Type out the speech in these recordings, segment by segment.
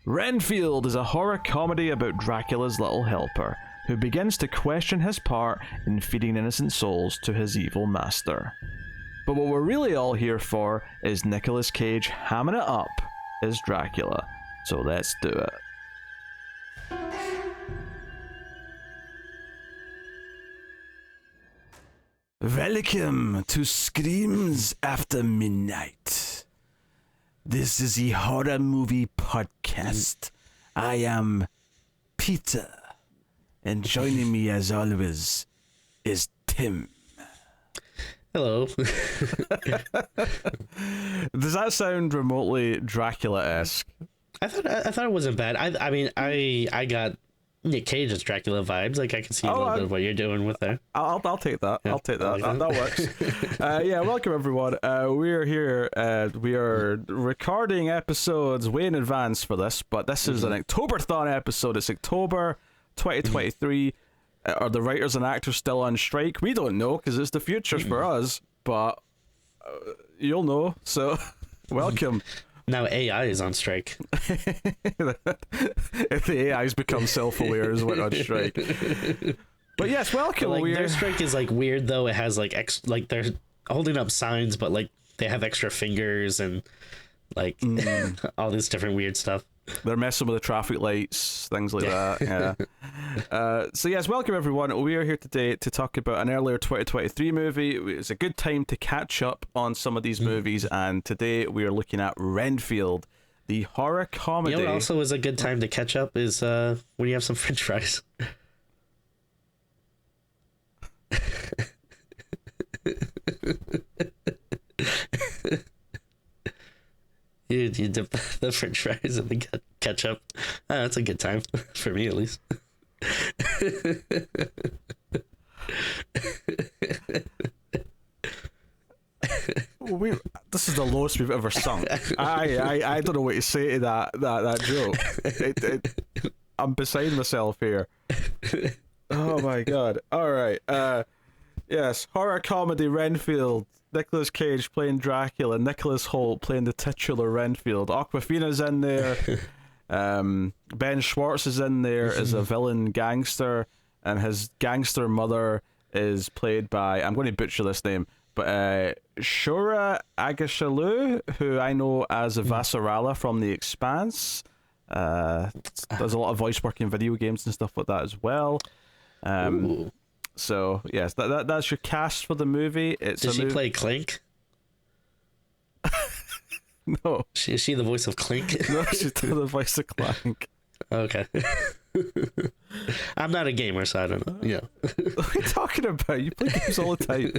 Renfield is a horror comedy about Dracula's little helper, who begins to question his part in feeding innocent souls to his evil master. But what we're really all here for is Nicolas Cage hamming it up as Dracula. So let's do it. Welcome to Screams After Midnight. This is a horror movie podcast. I am Peter, and joining me as always is Tim. Hello. Does that sound remotely Dracula-esque? I thought it wasn't bad. I got Nick Cage's Dracula vibes. Like I can see a little bit of what you're doing with there. I'll take that. Yeah, I'll take that. Like that works. Welcome everyone. We're here. We are recording episodes way in advance for this, but this is an October-thon episode. It's October 2023. Are the writers and actors still on strike? We don't know because it's the future for us, but you'll know. So, welcome. Now AI is on strike. If the AIs become self-aware, is went on strike. But yes, welcome. But, their strike is weird though. It has they're holding up signs, but they have extra fingers and all this different weird stuff. They're messing with the traffic lights, things like that. Yeah. So yes, welcome everyone. We are here today to talk about an earlier 2023 movie. It's a good time to catch up on some of these movies, and today we are looking at Renfield, the horror comedy. You know what also is a good time to catch up is when you have some French fries. You dip the French fries in the ketchup. That's a good time for me, at least. This is the lowest we've ever sung. I don't know what to say to that joke. I'm beside myself here. Oh my god! All right. Yes, horror comedy Renfield. Nicolas Cage playing Dracula, Nicolas Hoult playing the titular Renfield. Awkwafina's in there. Ben Schwartz is in there as a villain gangster, and his gangster mother is played by, I'm going to butcher this name, but Shohreh Aghdashloo, who I know as a Vassarala from The Expanse. There's a lot of voice work in video games and stuff like that as well. So yes, that's your cast for the movie. Does she play Clink? No. Is she the voice of Clink? No, she's not the voice of Clank. Okay. I'm not a gamer, so I don't know. Yeah. What are you talking about? You play games all the time.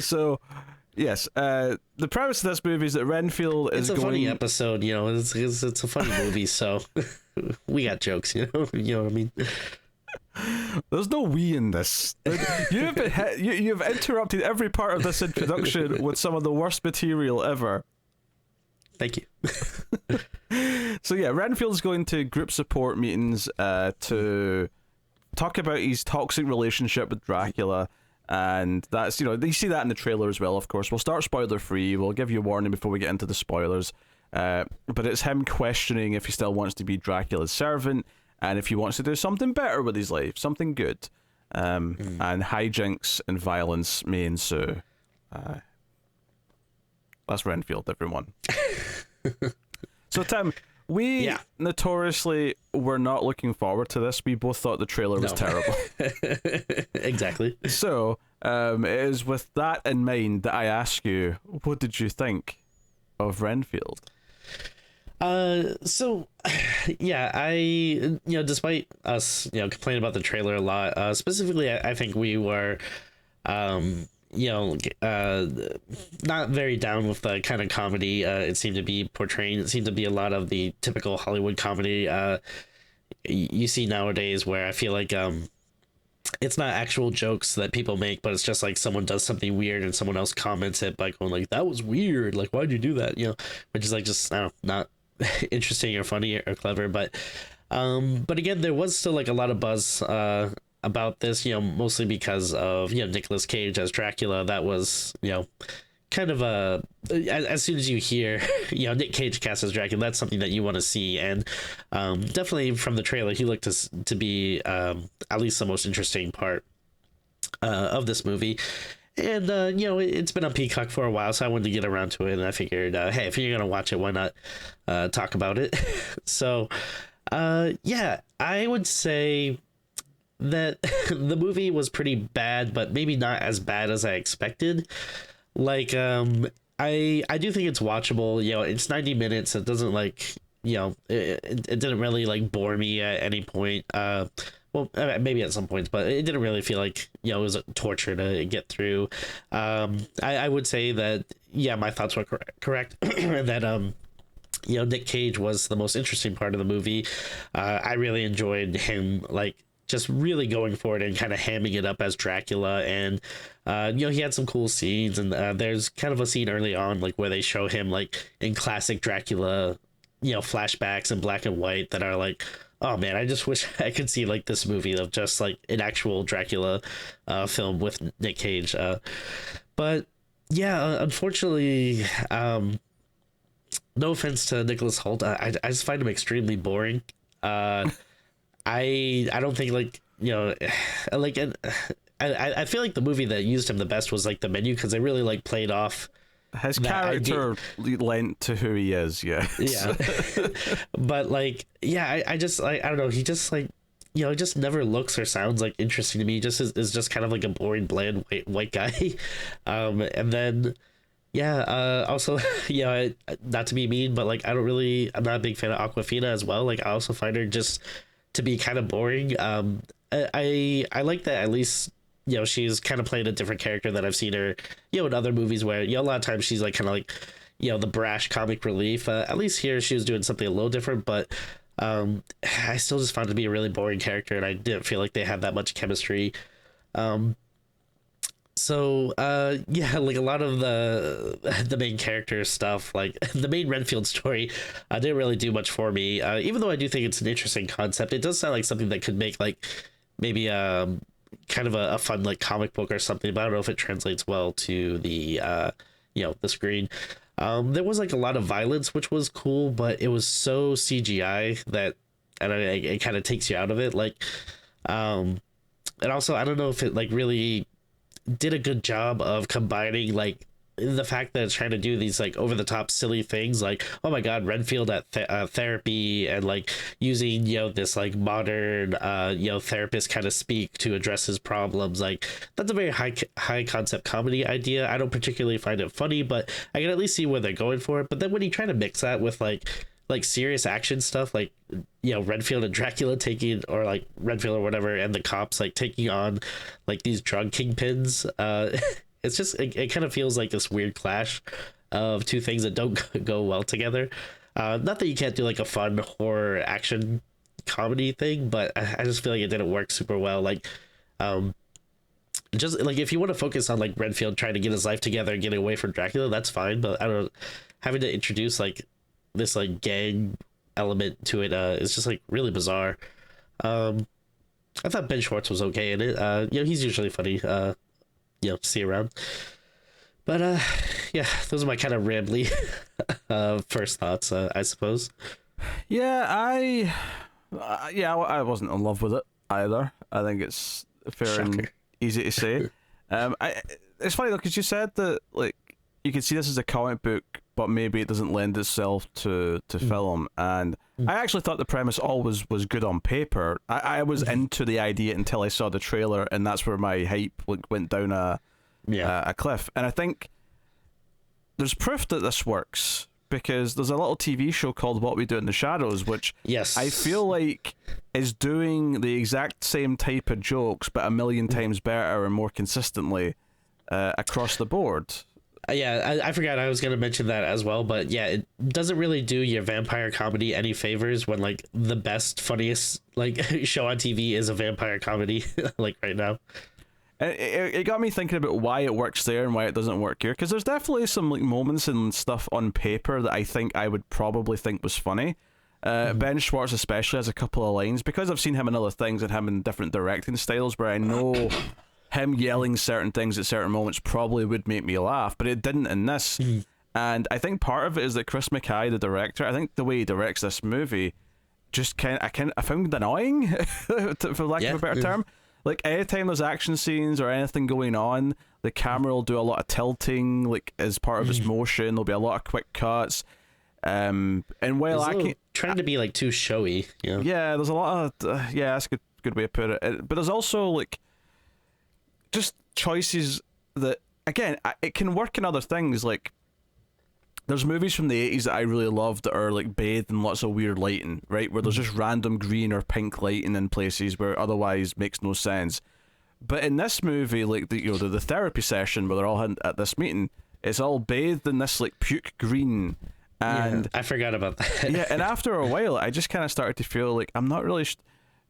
So, yes, the premise of this movie is that Renfield is going... It's a funny episode, it's a funny movie, so we got jokes, you know what I mean? There's no we in this. You've interrupted every part of this introduction with some of the worst material ever. Thank you. So yeah, Renfield's going to group support meetings to talk about his toxic relationship with Dracula, and that's, you see that in the trailer as well. Of course, we'll start spoiler free. We'll give you a warning before we get into the spoilers. But it's him questioning if he still wants to be Dracula's servant, and if he wants to do something better with his life, something good. And hijinks and violence may ensue. That's Renfield, everyone. So, Tim, we notoriously were not looking forward to this. We both thought the trailer was terrible. Exactly. So, it is with that in mind that I ask you, what did you think of Renfield? So I despite us complaining about the trailer a lot, specifically I think we were not very down with the kind of comedy it seemed to be portraying. It seemed to be a lot of the typical Hollywood comedy you see nowadays, where I feel like it's not actual jokes that people make, but it's just someone does something weird and someone else comments it by going that was weird, why'd you do that, which is just, I don't know, not interesting or funny or clever. But again, there was still a lot of buzz about this, mostly because of Nicolas Cage as Dracula. That was kind of as soon as you hear Nick Cage cast as Dracula, that's something that you want to see, and definitely from the trailer he looked to be at least the most interesting part of this movie. And it's been on Peacock for a while, so I wanted to get around to it, and I figured, hey, if you're gonna watch it, why not talk about it? So I would say that the movie was pretty bad, but maybe not as bad as I expected. Like, I do think it's watchable. It's 90 minutes. It doesn't it didn't really like bore me at any point. Well, maybe at some points, but it didn't really feel like it was a torture to get through. I would say that my thoughts were correct, and that Nick Cage was the most interesting part of the movie. I really enjoyed him just really going for it and kind of hamming it up as Dracula, and he had some cool scenes, and there's kind of a scene early on where they show him in classic Dracula flashbacks in black and white that are oh man, I just wish I could see this movie of just an actual Dracula film with Nick Cage, but yeah, unfortunately, no offense to Nicolas Hoult, I just find him extremely boring. I don't think I feel like the movie that used him the best was The Menu, because they really played off his character lent to who he is. Yeah. But I just I don't know, he just he just never looks or sounds interesting to me. He just is just kind of a boring, bland white guy. And then also not to be mean, but I'm not a big fan of Awkwafina as well. I also find her just to be kind of boring. I like that at least she's kind of playing a different character that I've seen her in other movies where a lot of times she's kind of the brash comic relief. At least here she was doing something a little different, but I still just found it to be a really boring character, and I didn't feel like they had that much chemistry. So a lot of the main character stuff, the main Renfield story, didn't really do much for me. Even though I do think it's an interesting concept, it does sound like something that could make maybe kind of a fun comic book or something. But I don't know if it translates well to the the screen. There was a lot of violence, which was cool, but it was so CGI that it kind of takes you out of it. And also I don't know if it really did a good job of combining the fact that it's trying to do these over the top silly things, oh my god, Renfield at therapy, and using this modern therapist kind of speak to address his problems. That's a very high concept comedy idea. I don't particularly find it funny, but I can at least see where they're going for it. But then when you try to mix that with serious action stuff, Renfield and Dracula taking, or Renfield or whatever, and the cops taking on these drug kingpins, it's just it kind of feels like this weird clash of two things that don't go well together. Not that you can't do a fun horror action comedy thing, but I just feel like it didn't work super well. Just if you want to focus on Renfield trying to get his life together and getting away from Dracula, that's fine, but I don't know, having to introduce this gang element to it is just really bizarre. I thought Ben Schwartz was okay in it. He's usually funny to see around. But those are my kind of rambly first thoughts, I suppose. I wasn't in love with it either. I think it's fair and easy to say. It's funny though, because you said that you could see this as a comic book, but maybe it doesn't lend itself to film. And I actually thought the premise always was good on paper. I was into the idea until I saw the trailer, and that's where my hype went down a cliff. And I think there's proof that this works, because there's a little TV show called What We Do in the Shadows, which I feel like is doing the exact same type of jokes, but a million times better and more consistently across the board. I forgot I was going to mention that as well, but it doesn't really do your vampire comedy any favors when the best, funniest show on TV is a vampire comedy right now. It got me thinking about why it works there and why it doesn't work here, because there's definitely some moments and stuff on paper that I think I would probably think was funny. Ben Schwartz especially has a couple of lines, because I've seen him in other things and him in different directing styles, where I know him yelling certain things at certain moments probably would make me laugh, but it didn't in this. And I think part of it is that Chris McKay, the director, I think the way he directs this movie just I found annoying, for lack of a better term. Like, anytime there's action scenes or anything going on, the camera will do a lot of tilting, like, as part of its motion. There'll be a lot of quick cuts. And while trying to be, like, too showy, you know? Yeah, there's a lot of... that's a good way to put it. But there's also, like, just choices that, again, it can work in other things. Like, there's movies from the 80s that I really love that are, like, bathed in lots of weird lighting, right? Where there's just random green or pink lighting in places where otherwise makes no sense. But in this movie, like, the therapy session where they're all at this meeting, it's all bathed in this, like, puke green. And I forgot about that. Yeah, and after a while, I just kind of started to feel like I'm not really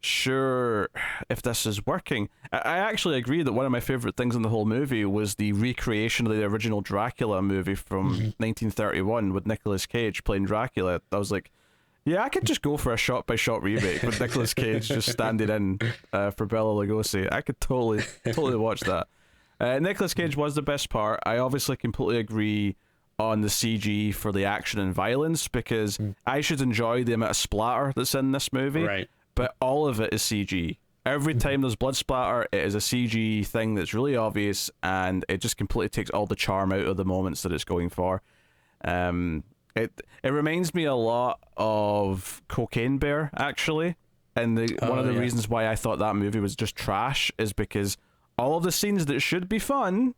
sure if this is working. I actually agree that one of my favorite things in the whole movie was the recreation of the original Dracula movie from 1931 with Nicolas Cage playing Dracula. I was like, yeah, I could just go for a shot-by-shot remake with Nicolas Cage just standing in for Bela Lugosi. I could totally watch that. Nicolas Cage was the best part. I obviously completely agree on the CG for the action and violence, because I should enjoy the amount of splatter that's in this movie. Right. But all of it is CG. Every time there's blood splatter, it is a CG thing that's really obvious, and it just completely takes all the charm out of the moments that it's going for. It reminds me a lot of Cocaine Bear, actually. And one of the reasons why I thought that movie was just trash is because all of the scenes that should be fun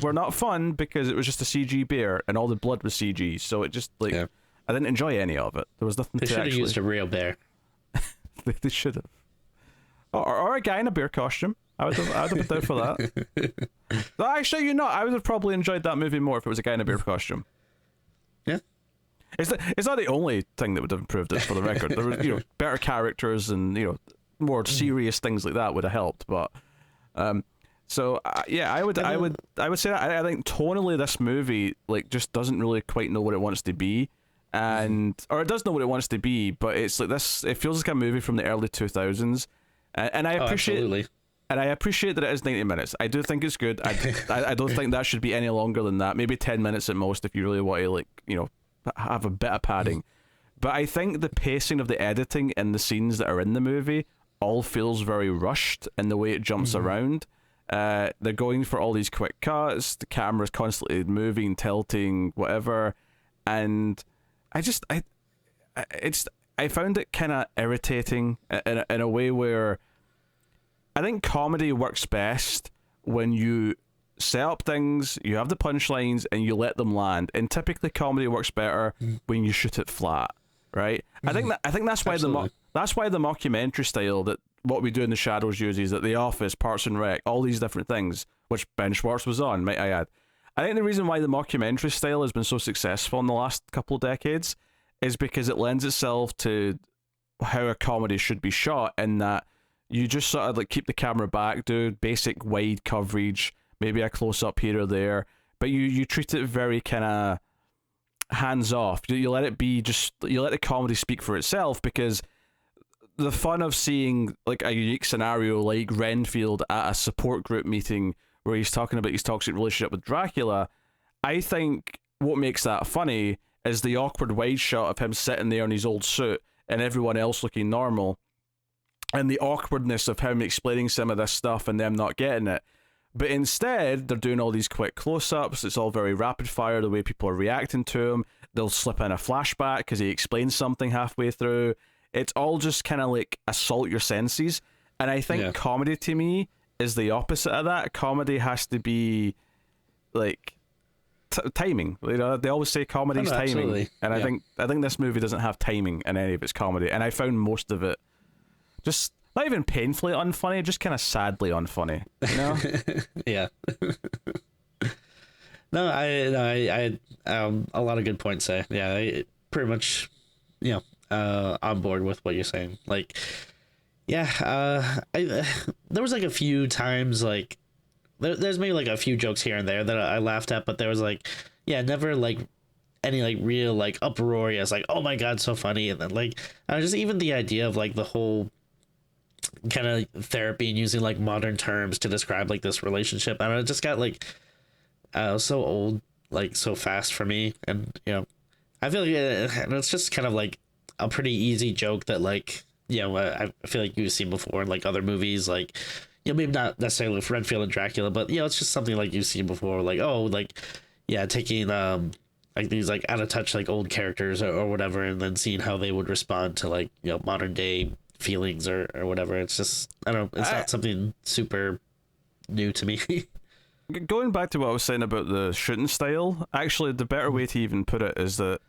were not fun because it was just a CG bear and all the blood was CG. So it just, like, I didn't enjoy any of it. There was nothing They to should have used a real bear. They should have. Or a guy in a bear costume. I'd have been down for that. Actually, I would have probably enjoyed that movie more if it was a guy in a bear costume. Yeah. It's not the only thing that would have improved it, for the record. There were, better characters and, more serious things like that would have helped. But, I would say that I think tonally this movie, like, just doesn't really quite know what it wants to be. Or it does know what it wants to be, but it's like this. It feels like a movie from the early 2000s, and I appreciate. Absolutely. And I appreciate that it is 90 minutes. I do think it's good. I don't think that should be any longer than that. Maybe 10 minutes at most if you really want to, have a bit of padding. But I think the pacing of the editing in the scenes that are in the movie all feels very rushed in the way it jumps around. They're going for all these quick cuts. The camera's constantly moving, tilting, whatever, and I found it kind of irritating in a way where I think comedy works best when you set up things, you have the punchlines, and you let them land. And typically, comedy works better when you shoot it flat, right? I think that's why that's why the mockumentary style that What We Do in the Shadows uses, that The Office, Parks and Rec, all these different things, which Ben Schwartz was on, might I add. I think the reason why the mockumentary style has been so successful in the last couple of decades is because it lends itself to how a comedy should be shot, in that you just sort of like keep the camera back, do basic wide coverage, maybe a close up here or there, but you treat it very kind of hands off. You let it be you let the comedy speak for itself, because the fun of seeing like a unique scenario like Renfield at a support group meeting where he's talking about his toxic relationship with Dracula, I think what makes that funny is the awkward wide shot of him sitting there in his old suit and everyone else looking normal, and the awkwardness of him explaining some of this stuff and them not getting it. But instead, they're doing all these quick close-ups. It's all very rapid fire, the way people are reacting to him. They'll slip in a flashback because he explains something halfway through. It's all just kind of like assault your senses. And I think comedy to me is the opposite of that. Comedy has to be like timing. They always say comedy's timing. Absolutely. And I think this movie doesn't have timing in any of its comedy. And I found most of it just not even painfully unfunny, just kind of sadly unfunny. Yeah. No, I a lot of good points there. Yeah, I pretty much, on board with what you're saying. Like, yeah, there was like a few times like there's maybe like a few jokes here and there that I laughed at, but there was like, never like any like real like uproarious like, oh my god, so funny. And then like just even the idea of like the whole kind of therapy and using like modern terms to describe like this relationship. I don't know, it just got like so old like so fast for me, and I feel like it's just kind of like a pretty easy joke that like I feel like you've seen before in like other movies, like maybe not necessarily with Renfield and Dracula, but it's just something like you've seen before, like taking like these like out of touch like old characters or whatever, and then seeing how they would respond to like modern day feelings or whatever. It's just I don't know, it's not something super new to me. Going back to what I was saying about the shooting style, actually the better way to even put it is that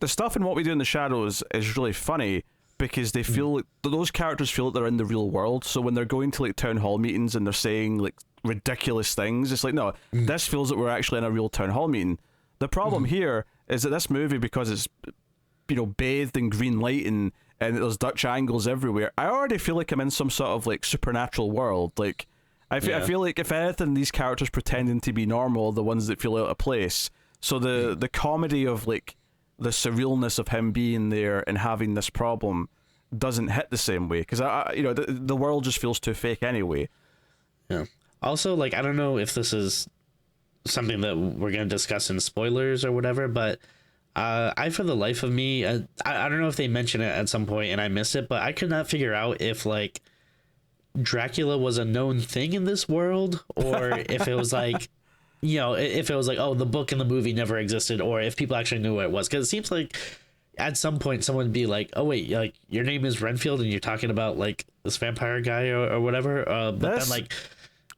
the stuff in What We Do in the Shadows is really funny because they feel like those characters feel like they're in the real world. So when they're going to like town hall meetings and they're saying like ridiculous things, it's like, no, this feels like we're actually in a real town hall meeting. The problem here is that this movie, because it's bathed in green lighting and there's Dutch angles everywhere, I already feel like I'm in some sort of like supernatural world. Like I feel like if anything, these characters pretending to be normal are the ones that feel out of place. So the comedy of like the surrealness of him being there and having this problem doesn't hit the same way, because the world just feels too fake anyway. Yeah. Also, like, I don't know if this is something that we're going to discuss in spoilers or whatever, but for the life of me, I don't know if they mention it at some point and I missed it, but I could not figure out if like Dracula was a known thing in this world, or if it was like if it was like, oh, the book and the movie never existed, or if people actually knew what it was. Because it seems like at some point someone would be like, oh wait, like your name is Renfield and you're talking about like this vampire guy or whatever, but then like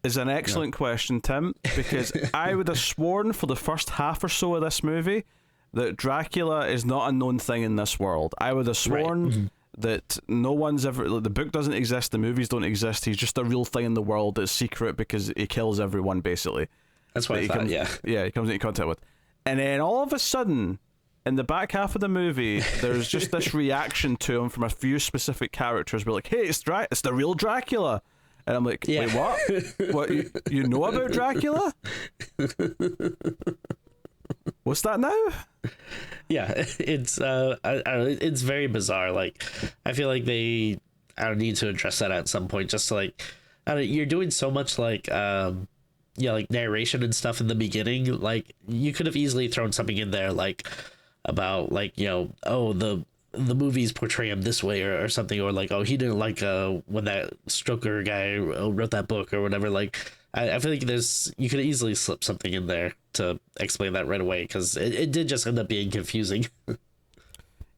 is an excellent question, Tim, because I would have sworn for the first half or so of this movie that Dracula is not a known thing in this world. I would have sworn that no one's ever, like, the book doesn't exist, the movies don't exist, he's just a real thing in the world that's secret because he kills everyone basically. That's what I thought, he comes into contact with. And then all of a sudden, in the back half of the movie, there's just this reaction to him from a few specific characters. We're like, hey, it's the real Dracula. And I'm like, wait, what? What, you know about Dracula? What's that now? Yeah, it's it's very bizarre. Like, I feel like they need to address that at some point. Just like, you're doing so much like like narration and stuff in the beginning. Like, you could have easily thrown something in there like about like oh, the movies portray him this way or something, or like, oh, he didn't like when that Stoker guy wrote that book or whatever. Like, I feel like you could easily slip something in there to explain that right away, because it did just end up being confusing.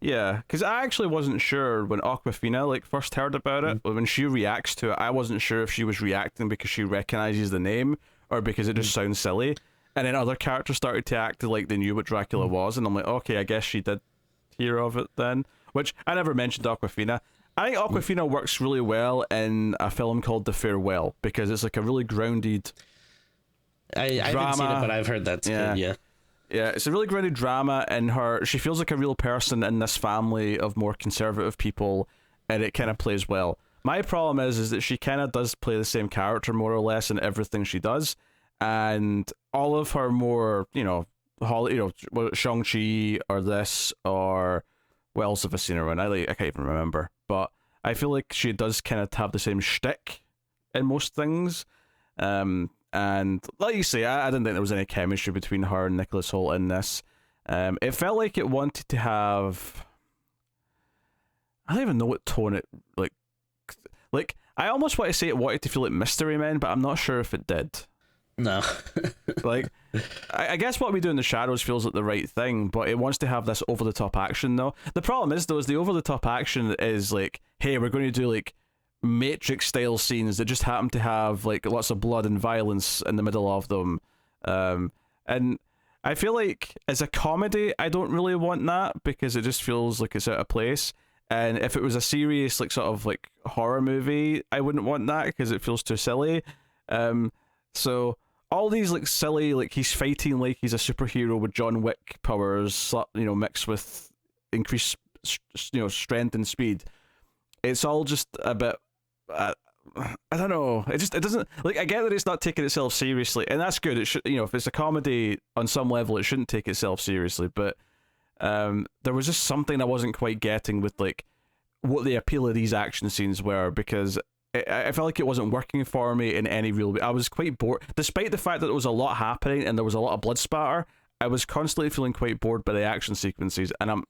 Yeah, because I actually wasn't sure when Awkwafina like first heard about it. When she reacts to it, I wasn't sure if she was reacting because she recognizes the name or because it just sounds silly. And then other characters started to act like they knew what Dracula was, and I'm like, okay, I guess she did hear of it then. Which I never mentioned Awkwafina. I think Awkwafina works really well in a film called The Farewell, because it's like a really grounded I haven't seen it, but I've heard that's good. Yeah, it's a really grounded drama, and she feels like a real person in this family of more conservative people, and it kind of plays well. My problem is that she kind of does play the same character more or less in everything she does, and all of her more Shang-Chi or this, or what else have I seen her in? I can't even remember, but I feel like she does kind of have the same shtick in most things. And like you say, I didn't think there was any chemistry between her and Nicolas Hoult in this. It felt like it wanted to have, I don't even know what tone it like I almost want to say it wanted to feel like Mystery Men, but I'm not sure if it did. No. Like, I guess What We Do in the Shadows feels like the right thing, but it wants to have this over-the-top action, though. The problem is, though, is the over-the-top action is like, hey, we're going to do, like, Matrix-style scenes that just happen to have, like, lots of blood and violence in the middle of them. And I feel like, as a comedy, I don't really want that, because it just feels like it's out of place. And if it was a serious, like, sort of, like, horror movie, I wouldn't want that, because it feels too silly. So all these like silly, like he's fighting like he's a superhero with John Wick powers, mixed with increased strength and speed. It's all just a bit I don't know. It doesn't, like, I get that it's not taking itself seriously, and that's good. It should, if it's a comedy on some level, it shouldn't take itself seriously, but there was just something I wasn't quite getting with, like, what the appeal of these action scenes were, because I felt like it wasn't working for me in any real way. I was quite bored, despite the fact that there was a lot happening and there was a lot of blood spatter. I was constantly feeling quite bored by the action sequences, and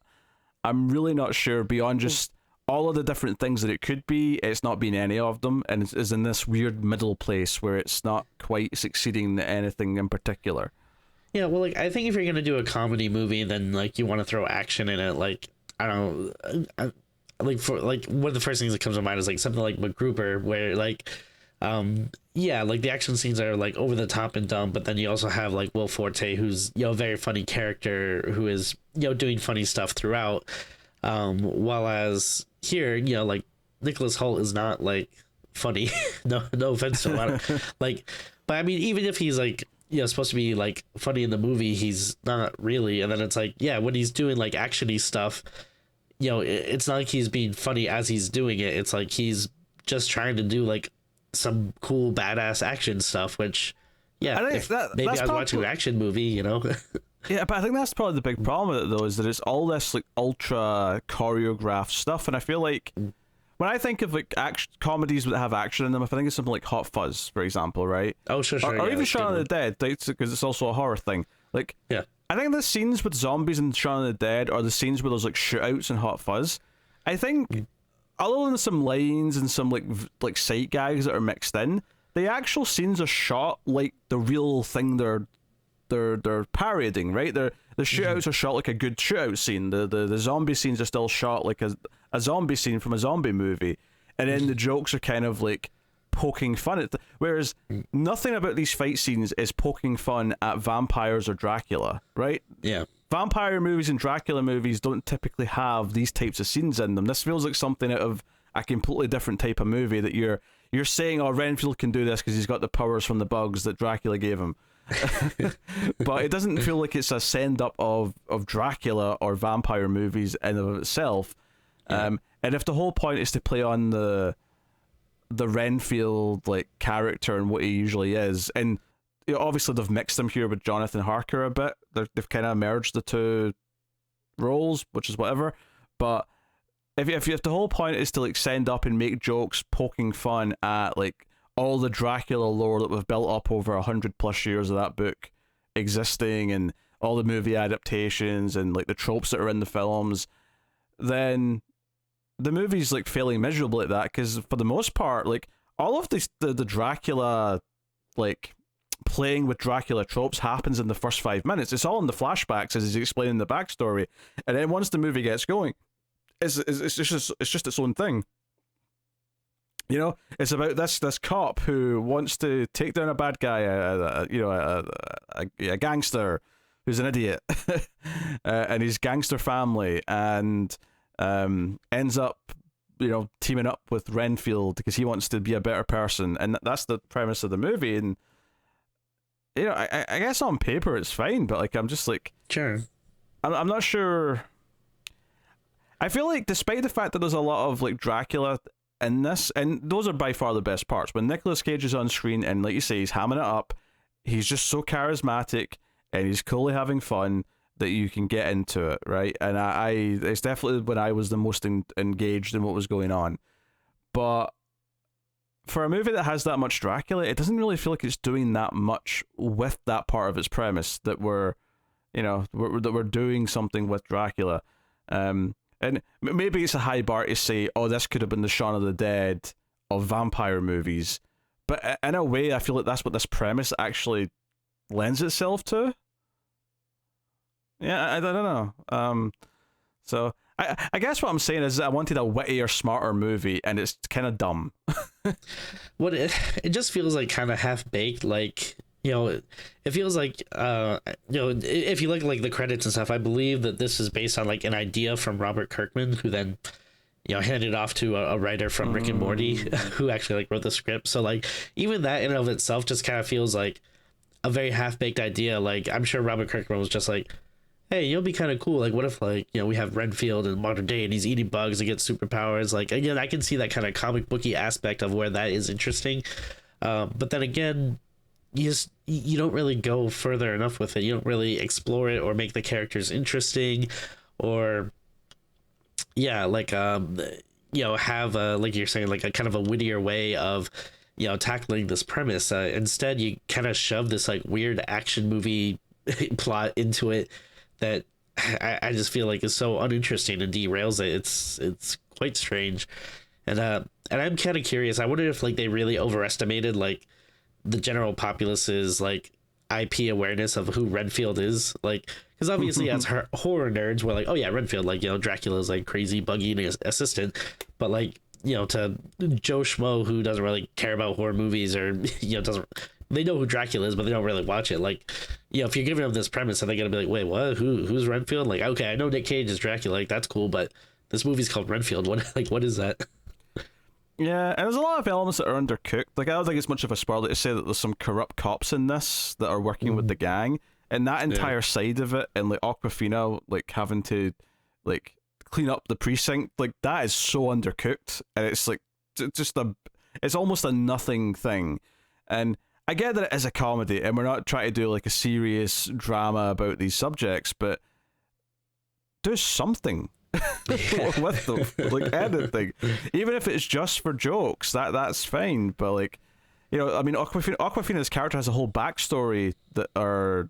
I'm really not sure, beyond just all of the different things that it could be, it's not been any of them, and is in this weird middle place where it's not quite succeeding at anything in particular. Yeah, well, like, I think if you're gonna do a comedy movie, then like you want to throw action in it. Like, I don't know, like, for like one of the first things that comes to mind is like something like MacGruber, where like, yeah, like the action scenes are like over the top and dumb, but then you also have like Will Forte, who's, you know, a very funny character who is, you know, doing funny stuff throughout. While as here, you know, like Nicolas Hoult is not like funny. no offense to a lot of like, but I mean, even if he's like, you know, supposed to be like funny in the movie, he's not really. And then it's like, yeah, when he's doing like actiony stuff, you know, it's not like he's being funny as he's doing it. It's like he's just trying to do like some cool badass action stuff, which, yeah, maybe I was watching an action movie, you know. Yeah, but I think that's probably the big problem with it, though, is that it's all this like ultra choreographed stuff, and I feel like when I think of like comedies that have action in them, if I think of something like Hot Fuzz, for example, right? Oh, sure, or yeah, even Shaun of the Dead, because it's also a horror thing. Like, yeah, I think the scenes with zombies in Shaun of the Dead, or the scenes where there's like shootouts in Hot Fuzz, I think, other than some lines and some like sight gags that are mixed in, the actual scenes are shot like the real thing they're parodying, right? The shootouts are shot like a good shootout scene. The zombie scenes are still shot like a zombie scene from a zombie movie, and then the jokes are kind of like poking fun at whereas nothing about these fight scenes is poking fun at vampires or Dracula, right? Yeah. Vampire movies and Dracula movies don't typically have these types of scenes in them. This feels like something out of a completely different type of movie that you're saying, oh, Renfield can do this because he's got the powers from the bugs that Dracula gave him. But it doesn't feel like it's a send up of Dracula or vampire movies in of itself. Yeah. And if the whole point is to play on the Renfield like character and what he usually is, and you know, obviously they've mixed him here with Jonathan Harker a bit. They've kind of merged the two roles, which is whatever. But if the whole point is to like send up and make jokes poking fun at like all the Dracula lore that we've built up over 100+ years of that book existing, and all the movie adaptations and like the tropes that are in the films, then the movie's like failing miserably at that, because for the most part, like all of the Dracula like playing with Dracula tropes happens in the first 5 minutes. It's all in the flashbacks as he's explaining the backstory, and then once the movie gets going, it's just its own thing. You know, it's about this cop who wants to take down a bad guy, a gangster who's an idiot, and his gangster family, and ends up, you know, teaming up with Renfield because he wants to be a better person, and that's the premise of the movie. And you know, I guess on paper it's fine, but like I'm just like, sure, I'm not sure. I feel like despite the fact that there's a lot of like Dracula in this, and those are by far the best parts, when Nicolas Cage is on screen and like you say, he's hamming it up, he's just so charismatic and he's coolly having fun that you can get into it, right? And it's definitely when I was the most engaged in what was going on. But for a movie that has that much Dracula, it doesn't really feel like it's doing that much with that part of its premise, that we're doing something with Dracula. And maybe it's a high bar to say, oh, this could have been the Shaun of the Dead of vampire movies. But in a way, I feel like that's what this premise actually lends itself to. Yeah, I don't know. So I guess what I'm saying is I wanted a wittier, smarter movie, and it's kind of dumb. What it just feels like kind of half-baked, like... You know, it feels like, you know, if you look at like the credits and stuff, I believe that this is based on like an idea from Robert Kirkman, who then, you know, handed it off to a writer from Rick and Morty, who actually like wrote the script. So like even that in and of itself just kind of feels like a very half-baked idea. Like I'm sure Robert Kirkman was just like, hey, it'll be kind of cool. Like what if like, you know, we have Renfield in modern day and he's eating bugs and gets superpowers. Like again, I can see that kind of comic booky aspect of where that is interesting. But then again, you don't really go further enough with it. You don't really explore it or make the characters interesting, or like have a, like you're saying, like a kind of a wittier way of tackling this premise. Instead, you kind of shove this like weird action movie plot into it that I just feel like is so uninteresting and derails it. It's quite strange, and I'm kind of curious. I wonder if like they really overestimated like the general populace's like IP awareness of who Renfield is, like, because obviously as horror nerds we're like, oh yeah, Renfield, like, Dracula's like crazy buggy assistant, but like, to Joe Schmo who doesn't really care about horror movies or doesn't, they know who Dracula is but they don't really watch it, like, if you're giving them this premise, are they gonna be like, wait, what, who's Renfield? Like, okay, I know Nick Cage is Dracula, like that's cool, but this movie's called Renfield, what is that? Yeah, and there's a lot of elements that are undercooked. Like, I don't think it's much of a spoiler to say that there's some corrupt cops in this that are working with the gang, and that entire side of it, and like Awkwafina like having to like clean up the precinct, like that is so undercooked, and it's like it's almost a nothing thing. And I get that it is a comedy, and we're not trying to do like a serious drama about these subjects, but do something. With them, like anything, even if it's just for jokes, that's fine. But like, I mean, Awkwafina's character has a whole backstory that her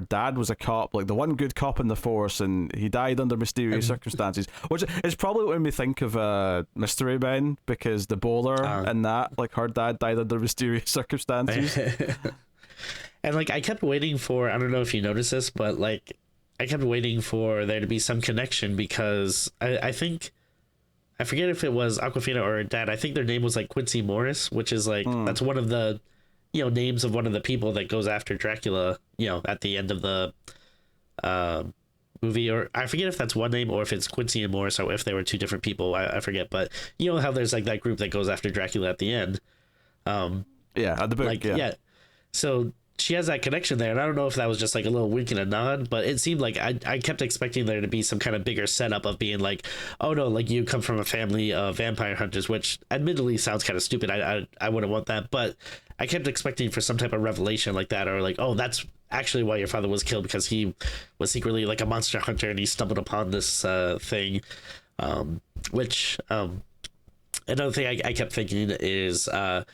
dad was a cop, like the one good cop in the force, and he died under mysterious circumstances, which is probably what made me think of Mystery Men, because the bowler and that, like, her dad died under mysterious circumstances. And like, I kept waiting for, I don't know if you noticed this, but like, I kept waiting for there to be some connection, because I think, I forget if it was Awkwafina or her dad. I think their name was like Quincy Morris, which is like, that's one of the, names of one of the people that goes after Dracula, at the end of the movie. Or I forget if that's one name or if it's Quincy and Morris, or if they were two different people. I forget. But you know how there's like that group that goes after Dracula at the end. Yeah, at the book, like, yeah. So she has that connection there, and I don't know if that was just like a little wink and a nod, but it seemed like I kept expecting there to be some kind of bigger setup of being like, oh no, like you come from a family of vampire hunters, which admittedly sounds kind of stupid. I wouldn't want that, but I kept expecting for some type of revelation like that, or like, oh, that's actually why your father was killed, because he was secretly like a monster hunter and he stumbled upon this thing. Which another thing I kept thinking is the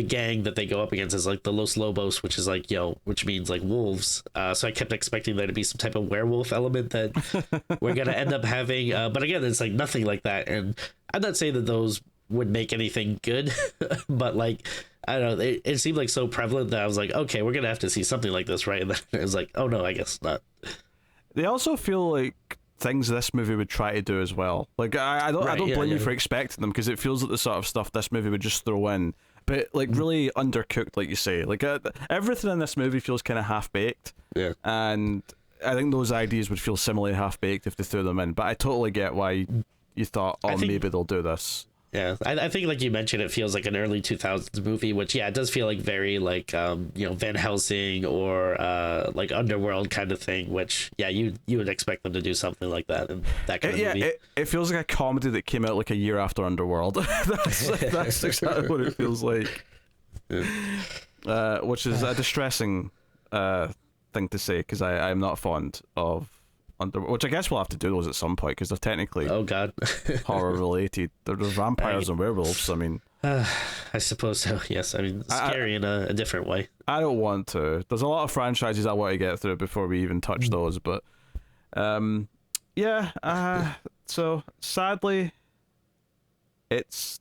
gang that they go up against is like the Los Lobos, which is like, which means like wolves. So I kept expecting there to be some type of werewolf element that we're gonna end up having. But again, it's like nothing like that. And I'm not saying that those would make anything good, but like, I don't know, it seemed like so prevalent that I was like, okay, we're gonna have to see something like this, right? And then it was like, oh no, I guess not. They also feel like things this movie would try to do as well. Like, I don't blame you for expecting them, because it feels like the sort of stuff this movie would just throw in, but like really undercooked, like you say. Like everything in this movie feels kind of half-baked. Yeah. And I think those ideas would feel similarly half-baked if they threw them in, but I totally get why you thought, maybe they'll do this. Yeah, I think like you mentioned, it feels like an early 2000s movie, which, yeah, it does feel like very like, Van Helsing or like Underworld kind of thing, which, yeah, you would expect them to do something like that in that kind of movie. Yeah, it feels like a comedy that came out like a year after Underworld. that's exactly what it feels like. Yeah. Which is a distressing thing to say, because I'm not fond of which I guess we'll have to do those at some point, because they're technically horror related. They're vampires and werewolves. I mean, I suppose so. Yes, I mean, scary in a different way. I don't want to. There's a lot of franchises I want to get through before we even touch those, but yeah. So sadly, it's.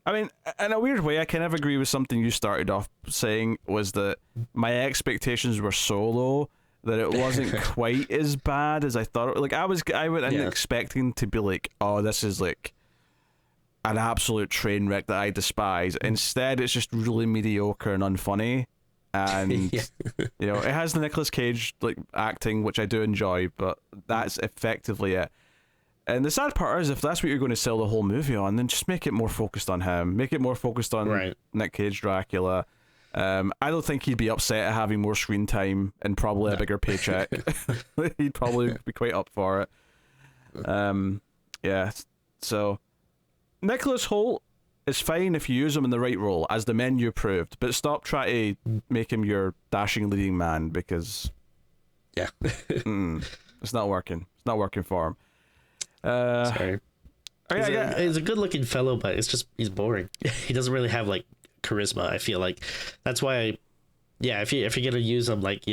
I mean, in a weird way, I kind of agree with something you started off saying, was that my expectations were so low that it wasn't quite as bad as I thought. Like, I went in expecting to be like, oh, this is like an absolute train wreck that I despise. Instead, it's just really mediocre and unfunny. And it has the Nicolas Cage like acting, which I do enjoy, but that's effectively it. And the sad part is, if that's what you're going to sell the whole movie on, then just make it more focused on him. Make it more focused on Nick Cage Dracula. I don't think he'd be upset at having more screen time and probably a bigger paycheck. He'd probably be quite up for it. Yeah. So Nicolas Hoult is fine if you use him in the right role, as the menu proved, but stop trying to make him your dashing leading man, because it's not working. It's not working for him. Sorry. He's a good-looking fellow, but he's boring. He doesn't really have like charisma. I feel like that's why. If you're gonna use him, like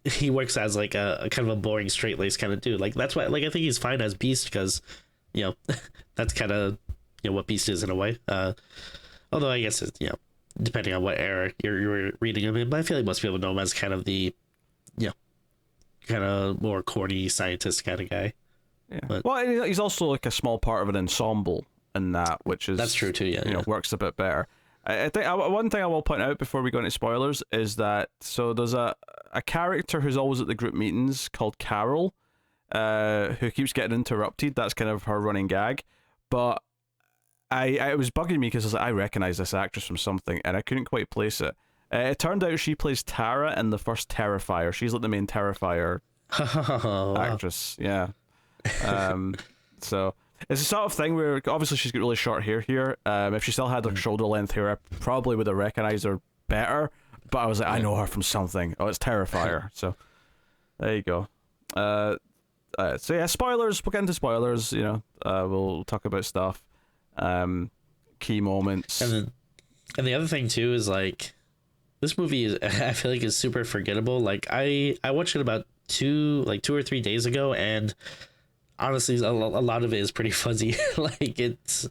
he works as like a kind of a boring straight-laced kind of dude. Like that's why, like I think he's fine as Beast because, that's kind of what Beast is in a way. Although I guess it's depending on what era you're reading him in, but I feel like most people know him as kind of the, kind of more corny scientist kind of guy. Yeah. But, well, he's also like a small part of an ensemble in that, which is that's true too. Yeah, works a bit better. I think one thing I will point out before we go into spoilers is that there's a character who's always at the group meetings called Carol, who keeps getting interrupted. That's kind of her running gag. But it was bugging me because I recognize this actress from something and I couldn't quite place it. It turned out she plays Tara in the first Terrifier. She's like the main Terrifier actress. Yeah. So it's the sort of thing where obviously she's got really short hair here. If she still had like shoulder length hair, I probably would have recognized her better. But I was like, I know her from something. Oh, it's Terrifier. So there you go. So yeah, spoilers. We'll get into spoilers. We'll talk about stuff, key moments, and the other thing too is like this movie I feel like is super forgettable. Like I watched it about 2 or 3 days ago, and honestly, a lot of it is pretty fuzzy. Like it's,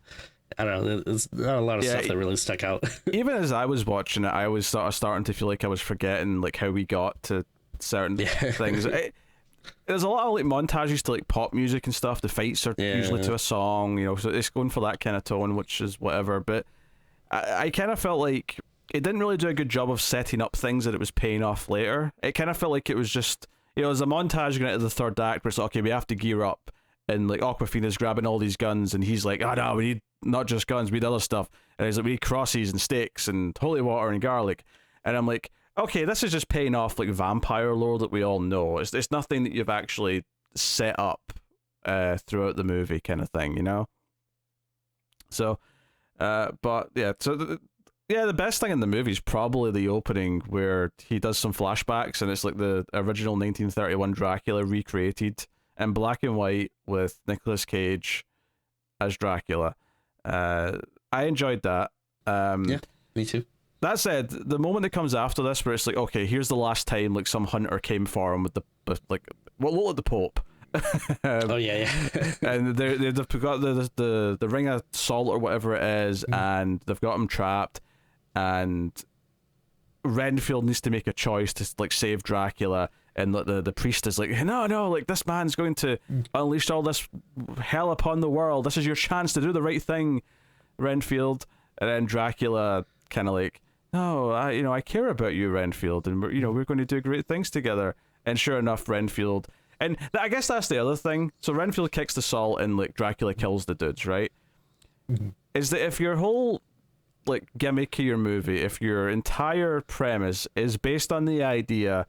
I don't know, it's not a lot of stuff that really stuck out. Even as I was watching it, I was sort of starting to feel like I was forgetting like how we got to certain things. There's a lot of like montages to like pop music and stuff. The fights are usually to a song, so it's going for that kind of tone, which is whatever. But I kind of felt like it didn't really do a good job of setting up things that it was paying off later. It kind of felt like it was just, there's a montage going into the third act where it's like, okay, we have to gear up, and like Awkwafina's grabbing all these guns, and he's like, oh no, we need not just guns, we need other stuff. And he's like, we need crosses and stakes and holy water and garlic. And I'm like, okay, this is just paying off like vampire lore that we all know. It's nothing that you've actually set up throughout the movie, kind of thing, So, but yeah, so the best thing in the movie is probably the opening where he does some flashbacks, and it's like the original 1931 Dracula recreated in black and white with Nicolas Cage as Dracula. I enjoyed that. Yeah, me too. That said, the moment that comes after this, where it's like, okay, here's the last time like some hunter came for him with look at the Pope. Oh yeah. And they've got the ring of salt or whatever it is, and they've got him trapped, and Renfield needs to make a choice to like save Dracula, and the priest is like, no, like this man's going to unleash all this hell upon the world. This is your chance to do the right thing, Renfield. And then Dracula kind of like, no, I care about you, Renfield, and we're going to do great things together. And sure enough, Renfield, and I guess that's the other thing. So Renfield kicks the salt, and like Dracula kills the dudes, right? Is that if your whole like gimmick of your movie, if your entire premise is based on the idea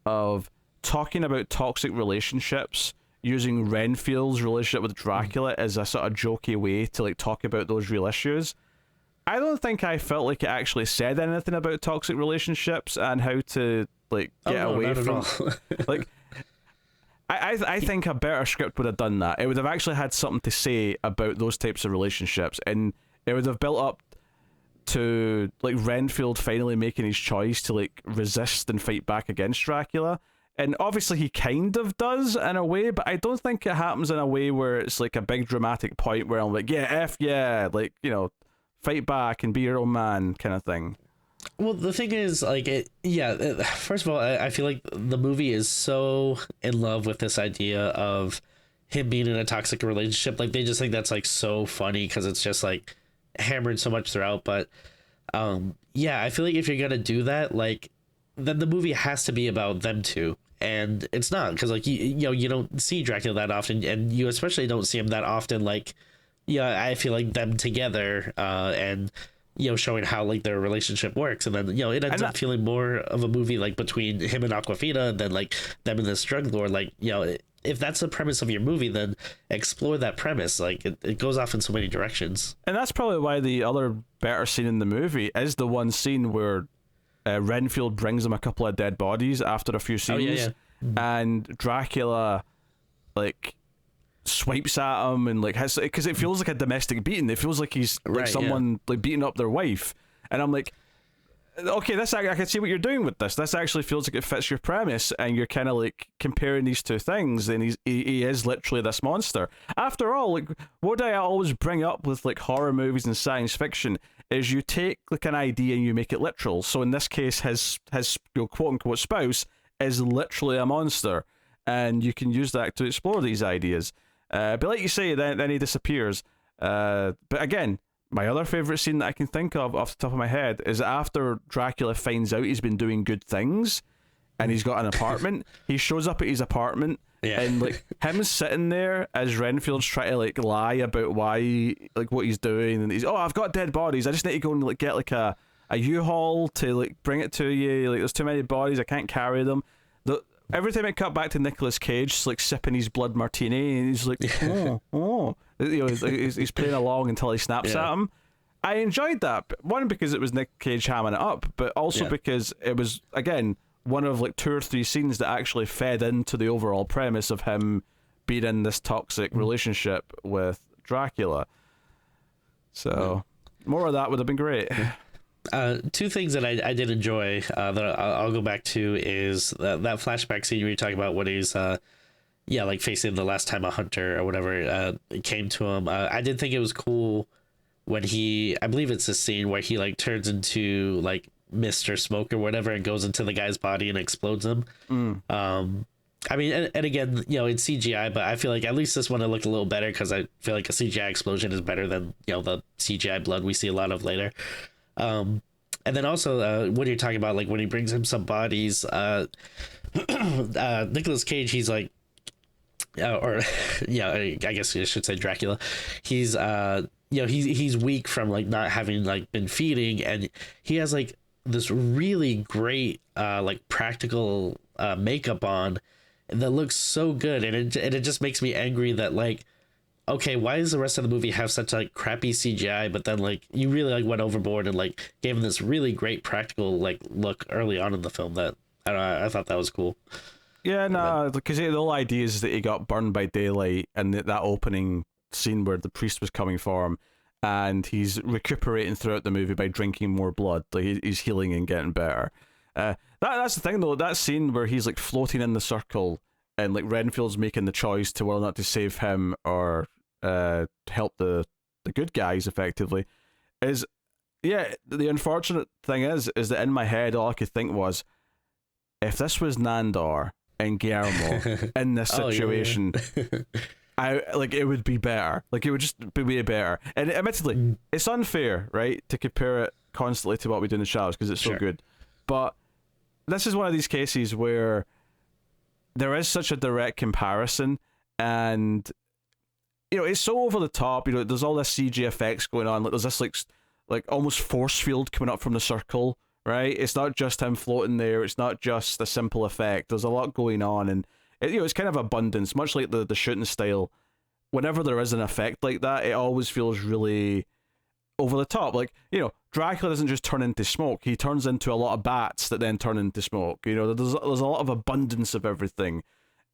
of talking about toxic relationships, using Renfield's relationship with Dracula as a sort of jokey way to like talk about those real issues, I don't think I felt like it actually said anything about toxic relationships and how to like get away from like I think a better script would have done that. It would have actually had something to say about those types of relationships, and it would have built up to like Renfield finally making his choice to like resist and fight back against Dracula. And obviously he kind of does in a way, but I don't think it happens in a way where it's like a big dramatic point where I'm like, like, fight back and be your own man kind of thing. Well, the thing is, like, first of all, I feel like the movie is so in love with this idea of him being in a toxic relationship. Like, they just think that's, like, so funny because it's just, like, hammered so much throughout. But, I feel like if you're gonna do that, like, then the movie has to be about them two. And it's not, because, like, you don't see Dracula that often, and you especially don't see him that often, like, I feel like them together, and showing how like their relationship works, and then it ends up feeling more of a movie like between him and Awkwafina, and then like them in this drug lord. Like if that's the premise of your movie, then explore that premise. Like it goes off in so many directions, and that's probably why the other better scene in the movie is the one scene where Renfield brings him a couple of dead bodies after a few scenes, and Dracula like swipes at him and like has, because it feels like a domestic beating. It feels like he's like Right, someone like beating up their wife, and I'm like, okay, this I can see what you're doing with this. This actually feels like it fits your premise, and you're kind of like comparing these two things. And he is literally this monster. After all, like what I always bring up with like horror movies and science fiction is you take like an idea and you make it literal. So in this case, his quote unquote spouse is literally a monster, and you can use that to explore these ideas. But like you say, then he disappears. But again, my other favorite scene that I can think of off the top of my head is after Dracula finds out he's been doing good things and he's got an apartment. He shows up at his apartment, and like him sitting there as Renfield's trying to like lie about why, like what he's doing, and he's, oh, I've got dead bodies, I just need to go and like get like a U-Haul to like bring it to you, like there's too many bodies, I can't carry them. Every time it cut back to Nicolas Cage like sipping his blood martini, and he's like, oh, you know, he's playing along until he snaps at him. I enjoyed that, one, because it was Nick Cage hamming it up, but also because it was, again, one of like 2 or 3 scenes that actually fed into the overall premise of him being in this toxic relationship with Dracula. So more of that would have been great. 2 things that I did enjoy that I'll go back to is that flashback scene where you talk about when he's like facing the last time a hunter or whatever came to him. I did think it was cool when I believe it's a scene where he like turns into like mist or smoke or whatever and goes into the guy's body and explodes him. I mean, and again, you know, it's CGI, but I feel like at least this one it looked a little better, because I feel like a CGI explosion is better than, you know, the CGI blood we see a lot of later. And then also when you're talking about like when he brings him some bodies, Nicolas Cage, he's like, I guess I should say Dracula. He's he's weak from like not having like been feeding, and he has like this really great like practical makeup on that looks so good, and it just makes me angry that like, okay, why does the rest of the movie have such like crappy CGI, but then like you really like went overboard and like gave him this really great practical like look early on in the film that I thought that was cool. Yeah, no, because the whole idea is that he got burned by daylight, and that opening scene where the priest was coming for him, and he's recuperating throughout the movie by drinking more blood. Like he's healing and getting better. That's the thing though. That scene where he's like floating in the circle, and like Renfield's making the choice to whether or not to save him or help the good guys effectively, is the unfortunate thing is that in my head all I could think was, if this was Nandor and Guillermo in this situation, I like it would be better. Like it would just be way better. And admittedly, it's unfair, right, to compare it constantly to what we do in the Shadows because it's so good. But this is one of these cases where there is such a direct comparison, and you know it's so over the top. You know, there's all this CG effects going on. Like there's this like almost force field coming up from the circle. Right, it's not just him floating there. It's not just a simple effect. There's a lot going on, and it's kind of abundance, much like the shooting style. Whenever there is an effect like that, it always feels really over the top. Like, you know, Dracula doesn't just turn into smoke; he turns into a lot of bats that then turn into smoke. You know, there's a lot of abundance of everything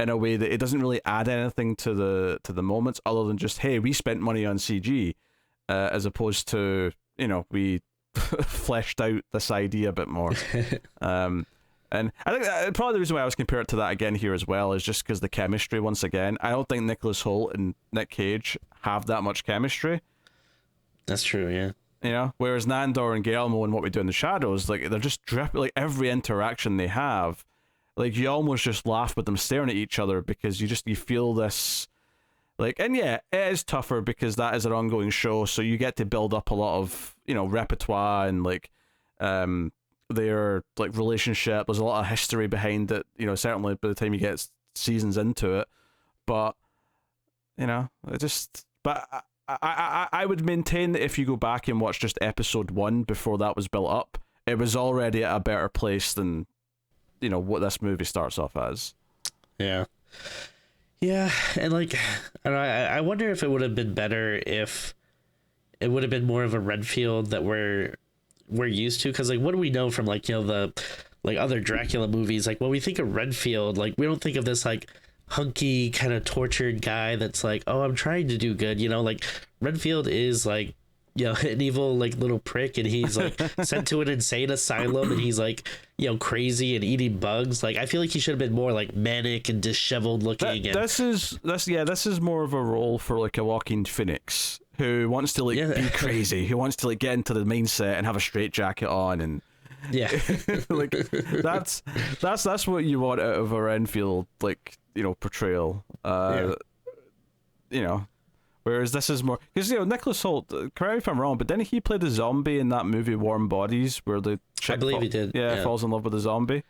in a way that it doesn't really add anything to the moments, other than just, hey, we spent money on CG, as opposed to, you know, we fleshed out this idea a bit more. And I think that probably the reason why I was comparing it to that again here as well is just because the chemistry, once again, I don't think Nicolas Hoult and Nick Cage have that much chemistry. That's true, yeah. You know, whereas Nandor and Guillermo and What We Do in the Shadows, like they're just dripping, like every interaction they have, like you almost just laugh with them staring at each other because you feel this. Like, and yeah, it is tougher because that is an ongoing show, so you get to build up a lot of, you know, repertoire and like their like relationship. There's a lot of history behind it, you know, certainly by the time you get seasons into it. But you know, I would maintain that if you go back and watch just episode 1 before that was built up, it was already at a better place than, you know, what this movie starts off as. Yeah. Yeah, and like, I wonder if it would have been better if it would have been more of a Renfield that we're used to, because like, what do we know from like, you know, the like other Dracula movies? Like when we think of Renfield, like we don't think of this like hunky kind of tortured guy that's like, oh, I'm trying to do good, you know, like Renfield is like, you know, an evil like little prick, and he's like sent to an insane asylum, and he's like, you know, crazy and eating bugs. Like I feel like he should have been more like manic and disheveled looking. This is more of a role for like a Joaquin Phoenix who wants to like be crazy, who wants to like get into the mindset and have a straitjacket on, and like that's what you want out of a Renfield, like, you know, portrayal. You know. Whereas this is more, because, you know, Nicolas Hoult, correct me if I'm wrong, but didn't he play the zombie in that movie Warm Bodies, where the chick I believe he did. falls in love with the zombie?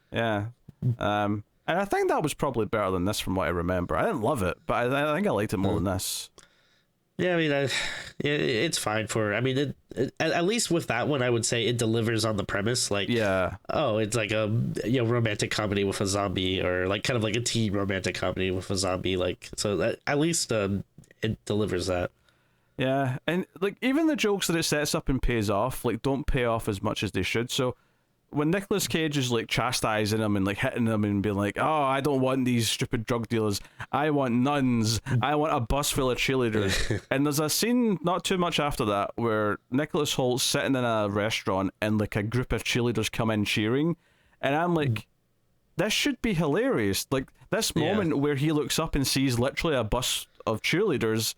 Yeah. And I think that was probably better than this from what I remember. I didn't love it, but I think I liked it more than this. Yeah, I mean, it's fine for. I mean, at least with that one, I would say it delivers on the premise. Like, oh, it's like a romantic comedy with a zombie, or like kind of like a teen romantic comedy with a zombie. Like, so that, at least it delivers that. Yeah, and like even the jokes that it sets up and pays off, like, don't pay off as much as they should. So when Nicolas Cage is like chastising him and like hitting him and being like, "Oh, I don't want these stupid drug dealers. I want nuns. I want a bus full of cheerleaders." And there's a scene not too much after that where Nicolas Holt's sitting in a restaurant and like a group of cheerleaders come in cheering, and I'm like, this should be hilarious. Like this moment where he looks up and sees literally a bus of cheerleaders,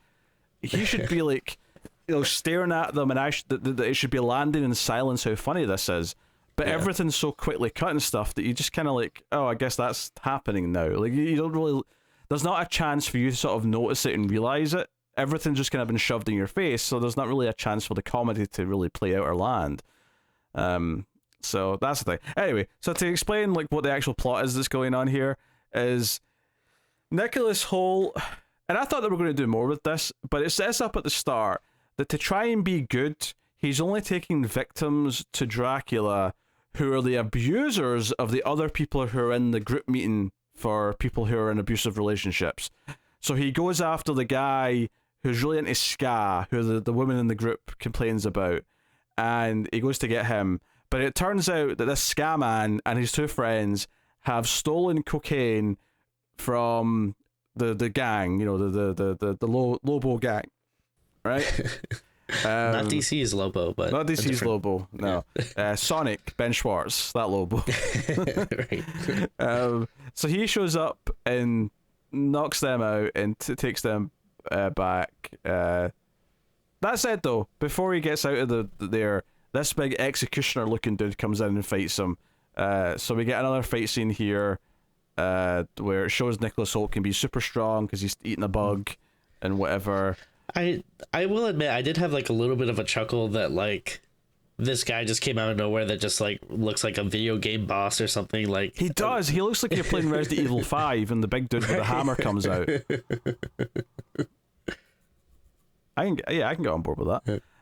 he should be like, you know, staring at them, and that it should be landing in silence how funny this is. But everything's so quickly cut and stuff that you just kind of like, oh, I guess that's happening now. Like, you don't really, there's not a chance for you to sort of notice it and realize it. Everything's just kind of been shoved in your face, so there's not really a chance for the comedy to really play out or land. So that's the thing. Anyway, so to explain like what the actual plot is that's going on here is Nicolas Hoult, and I thought they were going to do more with this, but it sets up at the start that to try and be good, he's only taking victims to Dracula who are the abusers of the other people who are in the group meeting for people who are in abusive relationships. So he goes after the guy who's really into ska, who the woman in the group complains about, and he goes to get him. But it turns out that this ska man and his two friends have stolen cocaine from the gang, you know, the Lobo gang, right? Not DC's Lobo, but not DC's Lobo. No, Sonic, Ben Schwartz, that Lobo. Right. So he shows up and knocks them out and takes them back. That said, though, before he gets out of there, this big executioner-looking dude comes in and fights him. So we get another fight scene here, where it shows Nicolas Hoult can be super strong because he's eating a bug and whatever. I will admit, I did have like a little bit of a chuckle that like this guy just came out of nowhere that just like looks like a video game boss or something. Like he does. He looks like you're playing Resident Evil 5 and the big dude with the hammer comes out. I can get on board with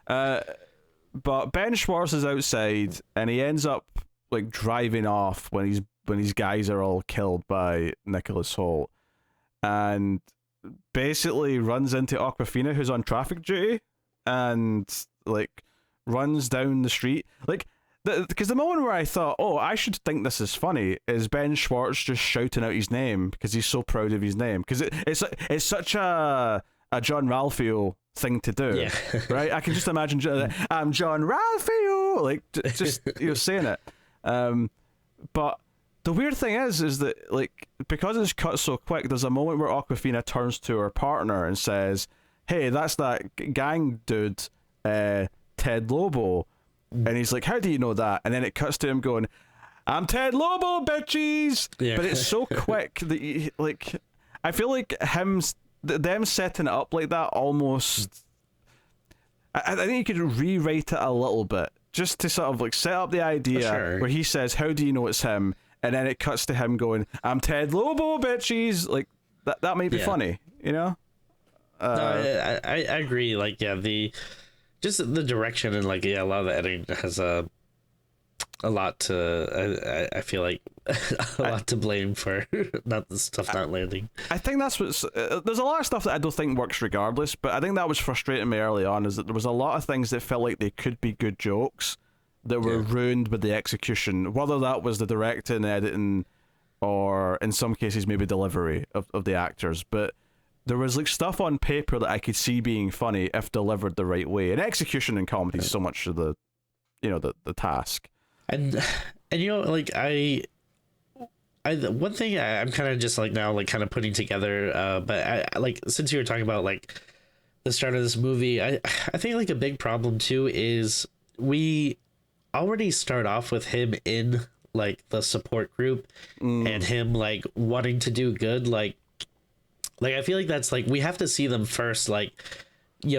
that. But Ben Schwartz is outside and he ends up like driving off when these guys are all killed by Nicolas Hoult, and basically runs into Awkwafina, who's on traffic duty, and like runs down the street. Like, because the moment where I thought, oh, I should think this is funny, is Ben Schwartz just shouting out his name because he's so proud of his name, because it's such a John Ralphio thing to do, right? I can just imagine I'm John Ralphio, like just saying it. But the weird thing is that, like, because it's cut so quick, there's a moment where Awkwafina turns to her partner and says, "Hey, that's that gang dude, Ted Lobo." And he's like, "How do you know that?" And then it cuts to him going, "I'm Ted Lobo, bitches!" Yeah. But it's so quick that, like, I feel like them setting it up like that almost... I think you could rewrite it a little bit, just to sort of, like, set up the idea where he says, "How do you know it's him?" And then it cuts to him going, "I'm Ted Lobo, bitches!" Like, that might be funny, you know? No, I agree. Like, just the direction and, like, a lot of the editing has a lot to... I feel like a lot to blame for not the stuff not landing. I think that's what's... there's a lot of stuff that I don't think works regardless, but I think that was frustrating me early on, is that there was a lot of things that felt like they could be good jokes that were ruined with the execution, whether that was the directing, editing, or in some cases maybe delivery of the actors, but there was like stuff on paper that I could see being funny if delivered the right way. And execution in comedy is so much of the, the task. And like I one thing I'm kind of just like now like kind of putting together, but I like, since you were talking about like the start of this movie, I think like a big problem too is we already start off with him in like the support group and him like wanting to do good, like I feel like that's like we have to see them first, like,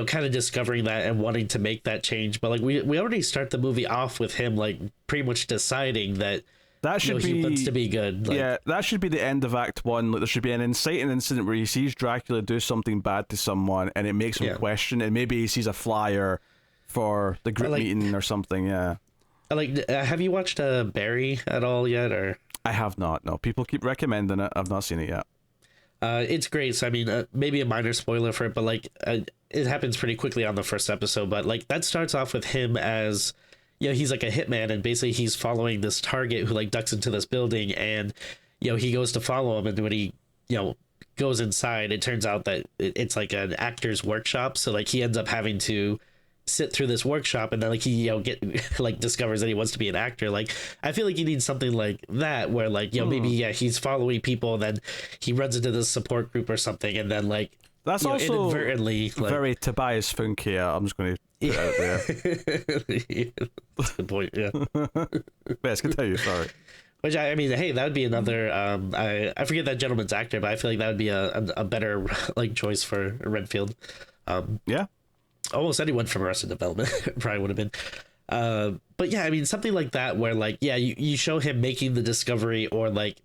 kind of discovering that and wanting to make that change. But like we already start the movie off with him like pretty much deciding that should be, he wants to be good. Like, yeah, that should be the end of Act 1. Like, there should be an inciting incident where he sees Dracula do something bad to someone and it makes him question, and maybe he sees a flyer for the group meeting or something. Yeah. Like, have you watched Barry at all yet? Or I have not. No, people keep recommending it. I've not seen it yet. It's great. So I mean, maybe a minor spoiler for it, but like it happens pretty quickly on the first episode. But like that starts off with him as, he's like a hitman, and basically he's following this target who like ducks into this building, and he goes to follow him, and when he goes inside, it turns out that it's like an actor's workshop. So like he ends up having to sit through this workshop, and then like he discovers that he wants to be an actor. Like I feel like you need something like that where like maybe he's following people, and then he runs into this support group or something, and then like that's also inadvertently very Tobias Funke. I'm just going to put it out there. That's a good point. Yeah. Yes, continue. Sorry. Which I mean, hey, that would be another. I forget that gentleman's actor, but I feel like that would be a better like choice for Renfield. Yeah. Almost anyone from Arrested Development probably would have been. But yeah, I mean, something like that where like, you show him making the discovery, or like,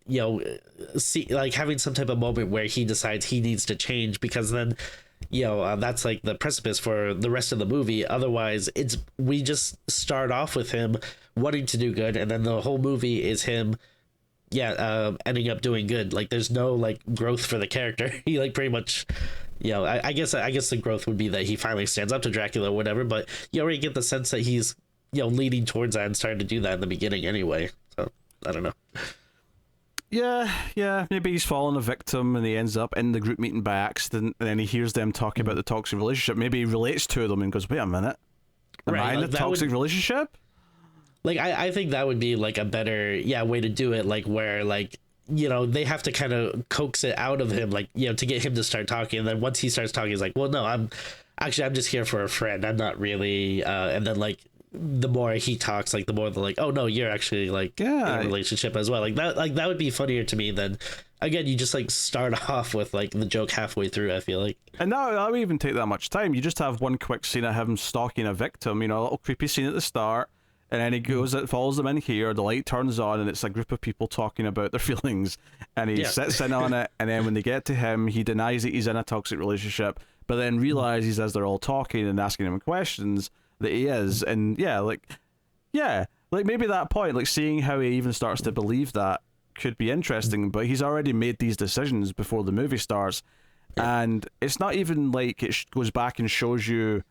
see, like having some type of moment where he decides he needs to change, because then, that's like the precipice for the rest of the movie. Otherwise, we just start off with him wanting to do good, and then the whole movie is him ending up doing good. Like there's no like growth for the character. He like pretty much, I guess the growth would be that he finally stands up to Dracula or whatever, but you already get the sense that he's leading towards that and starting to do that in the beginning anyway. So I don't know. Yeah, maybe he's fallen a victim and he ends up in the group meeting by accident, and then he hears them talking about the toxic relationship. Maybe he relates to them and goes, wait a minute, am I in a toxic relationship? Like I think that would be like a better way to do it, like where like they have to kind of coax it out of him, like to get him to start talking, and then once he starts talking, he's like, well, no, I'm just here for a friend, I'm not really and then like the more he talks, like the more they're like, oh no, you're actually like in a relationship as well. Like that would be funnier to me than, again, you just like start off with like the joke halfway through, I feel like. And that would even take that much time. You just have one quick scene of him stalking a victim, a little creepy scene at the start, and then he goes, it follows them in here, the light turns on, and it's a group of people talking about their feelings, and he sits in on it, and then when they get to him, he denies that he's in a toxic relationship, but then realizes as they're all talking and asking him questions that he is. And like maybe that point, like seeing how he even starts to believe that could be interesting, but he's already made these decisions before the movie starts, and it's not even like it goes back and shows you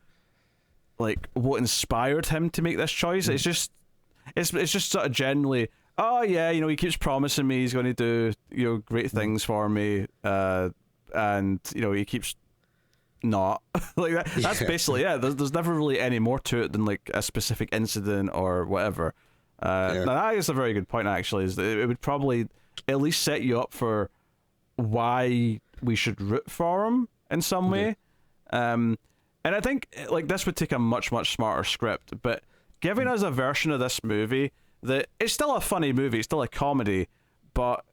like what inspired him to make this choice. It's just sort of generally, oh yeah, he keeps promising me he's going to do great things for me, and he keeps not like that. That's basically there's never really any more to it than like a specific incident or whatever. Now that is a very good point, actually, is that it would probably at least set you up for why we should root for him in some way. And I think like this would take a much smarter script, but giving us a version of this movie that it's still a funny movie, it's still a comedy, but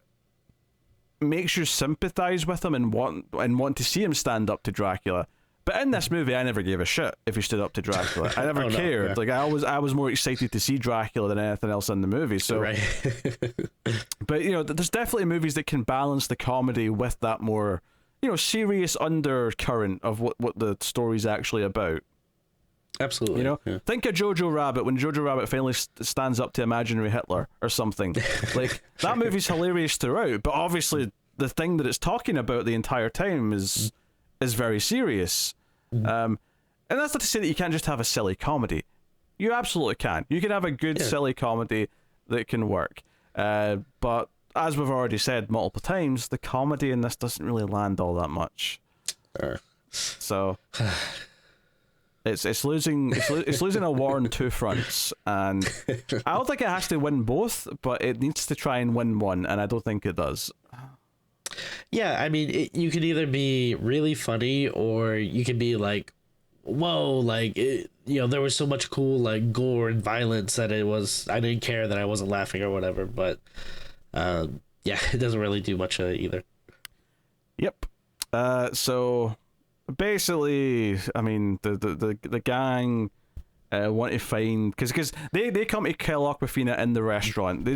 makes you sympathize with him and want to see him stand up to Dracula. But in this movie, I never gave a shit if he stood up to Dracula. I never cared. Like I was more excited to see Dracula than anything else in the movie. So, right. But there's definitely movies that can balance the comedy with that more serious undercurrent of what the story's actually about. Absolutely. Think of Jojo Rabbit, when Jojo Rabbit finally stands up to imaginary Hitler or something. Like that movie's hilarious throughout, but obviously the thing that it's talking about the entire time is very serious. And that's not to say that you can't just have a silly comedy. You absolutely can. You can have a good silly comedy that can work. But as we've already said multiple times, the comedy in this doesn't really land all that much. So it's losing a war on two fronts, and I don't think it has to win both, but it needs to try and win one, and I don't think it does. Yeah, I mean, you could either be really funny, or you could be like, whoa, like, there was so much cool, like, gore and violence that I didn't care that I wasn't laughing or whatever, but, yeah, it doesn't really do much either. Yep. So, basically, I mean, the gang want to find... Because they come to kill Awkwafina in the restaurant.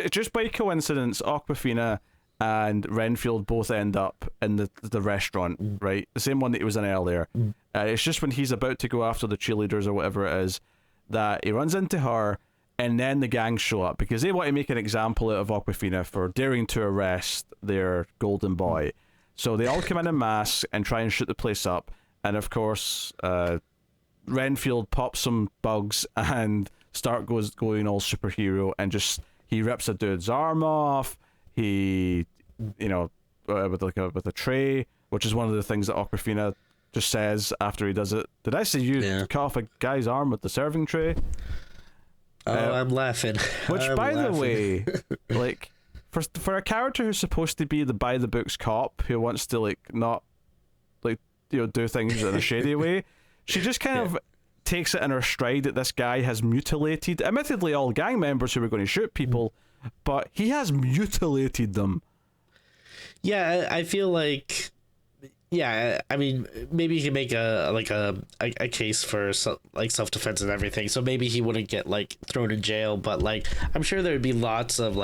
Just by coincidence, Awkwafina and Renfield both end up in the restaurant, right? The same one that he was in earlier. It's just when he's about to go after the cheerleaders or whatever it is that he runs into her, and then the gang show up because they want to make an example out of Awkwafina for daring to arrest their golden boy. So they all come in mass and try and shoot the place up, and of course Renfield pops some bugs and Stark goes going all superhero and just he rips a dude's arm off. He, with a tray, which is one of the things that Awkwafina just says after he does it. Did I say you cut off a guy's arm with the serving tray? I'm laughing. Which, by the way, like for a character who's supposed to be the by the books cop who wants to not do things in a shady way, she just kind of takes it in her stride that this guy has mutilated, admittedly, all gang members who were going to shoot people. But he has mutilated them. Yeah, I feel like... Yeah, I mean, maybe you can make a case for self-defense and everything. So maybe he wouldn't get thrown in jail. But I'm sure there would be lots of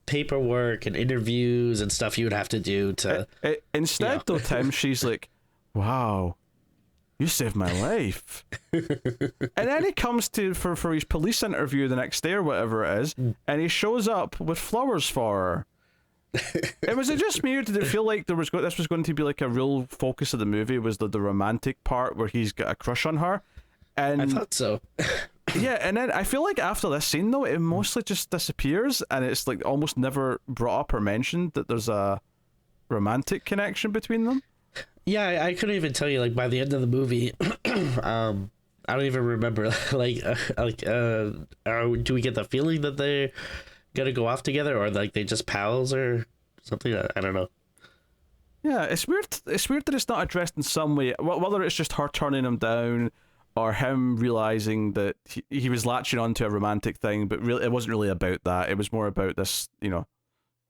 paperwork and interviews and stuff you would have to do to... Instead, though, Tim, she's like, wow, you saved my life. And then he comes for his police interview the next day or whatever it is, and he shows up with flowers for her. And was it just me, or did it feel like this was going to be a real focus of the movie, was the romantic part where he's got a crush on her? And I thought so. Yeah, and then I feel like after this scene though, it mostly just disappears, and it's almost never brought up or mentioned that there's a romantic connection between them. Yeah, I couldn't even tell you. By the end of the movie, I don't even remember. Do we get the feeling that they're gonna go off together, or they just pals or something? I don't know. Yeah, it's weird. It's weird that it's not addressed in some way. Whether it's just her turning him down, or him realizing that he was latching onto a romantic thing, but really it wasn't really about that. It was more about this,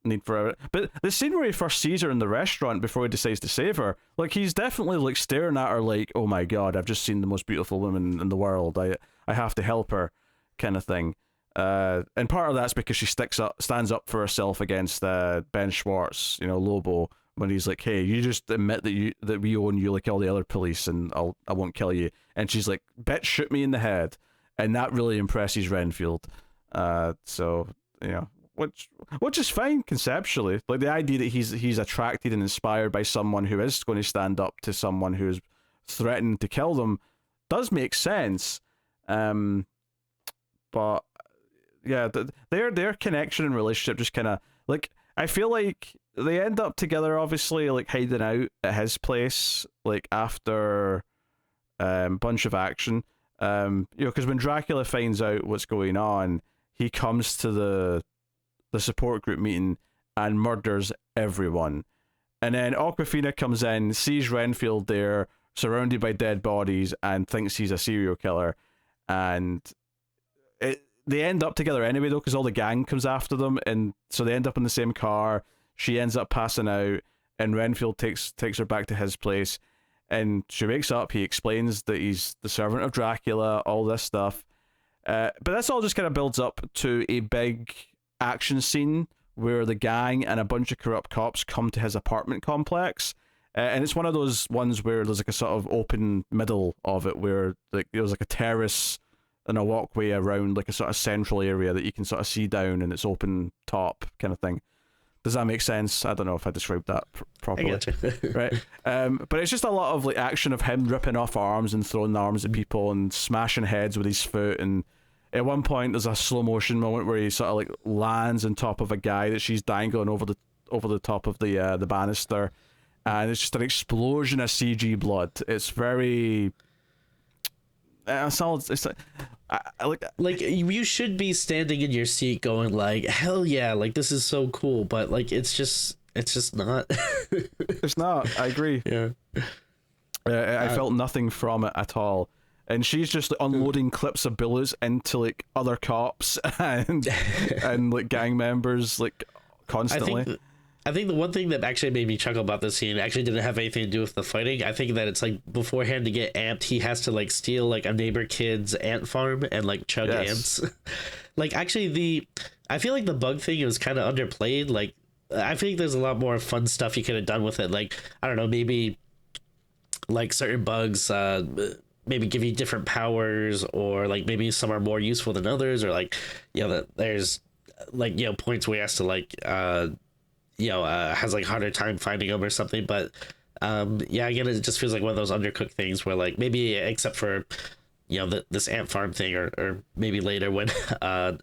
need for it. But the scene where he first sees her in the restaurant before he decides to save her, he's definitely staring at her oh my god, I've just seen the most beautiful woman in the world, I have to help her, kind of thing. And part of that's because she stands up for herself against Ben Schwartz, Lobo, when he's like, hey, you just admit that we own you like all the other police, and I won't kill you. And she's like, bitch, shoot me in the head. And that really impresses Renfield. Which is fine conceptually. The idea that he's attracted and inspired by someone who is going to stand up to someone who's threatening to kill them does make sense. But yeah, their connection and relationship just kind of I feel like they end up together, obviously, hiding out at his place, after bunch of action. Because when Dracula finds out what's going on, he comes to the support group meeting and murders everyone. And then Awkwafina comes in, sees Renfield there, surrounded by dead bodies, and thinks he's a serial killer. And they end up together anyway, though, because all the gang comes after them, and so they end up in the same car. She ends up passing out, and Renfield takes her back to his place, and she wakes up. He explains that he's the servant of Dracula, all this stuff. But this all just kind of builds up to a big action scene where the gang and a bunch of corrupt cops come to his apartment complex, and it's one of those ones where there's a sort of open middle of it, where there's a terrace and a walkway around a sort of central area that you can sort of see down, and it's open top kind of thing. Does that make sense? I don't know if I described that properly. I get you. Right. But it's just a lot of action of him ripping off arms and throwing arms at people and smashing heads with his foot, and At one point, there's a slow motion moment where he sort of like lands on top of a guy that she's dangling over the top of the banister, and it's just an explosion of CG blood. It's very. It's like you should be standing in your seat going like, hell yeah, like this is so cool, but like it's just not. It's not. I agree. Yeah. I felt nothing from it at all. And she's just like, unloading clips of bullets into like other cops and like gang members like constantly. I think the one thing that actually made me chuckle about this scene actually didn't have anything to do with the fighting. I think that it's like beforehand to get amped, he has to like steal like a neighbor kid's ant farm and like chug ants. Like actually I feel like the bug thing was kind of underplayed. Like I think there's a lot more fun stuff you could have done with it. Like I don't know, maybe like certain bugs maybe give you different powers, or like maybe some are more useful than others, or like that there's like points where he has to like has like harder time finding them or something. But again, it just feels like one of those undercooked things where like maybe except for this ant farm thing, or maybe later when John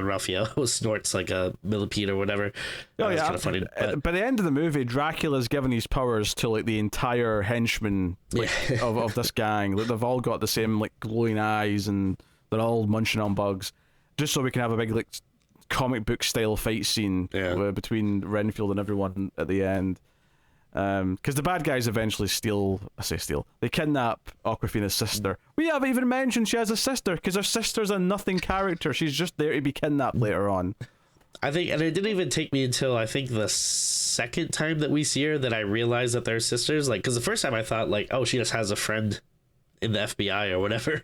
Ralphio snorts like a millipede or whatever. It's kind of funny. But by the end of the movie, Dracula's given his powers to like the entire henchman of this gang. Like, they've all got the same like glowing eyes, and they're all munching on bugs, just so we can have a big like comic book style fight scene between Renfield and everyone at the end. Because the bad guys eventually they kidnap Awkwafina's sister. We haven't even mentioned she has a sister, because her sister's a nothing character. She's just there to be kidnapped later on. I think, and it didn't even take me until I think the second time that we see her that I realized that they're sisters. Like, because the first time I thought like, oh, she just has a friend in the FBI or whatever.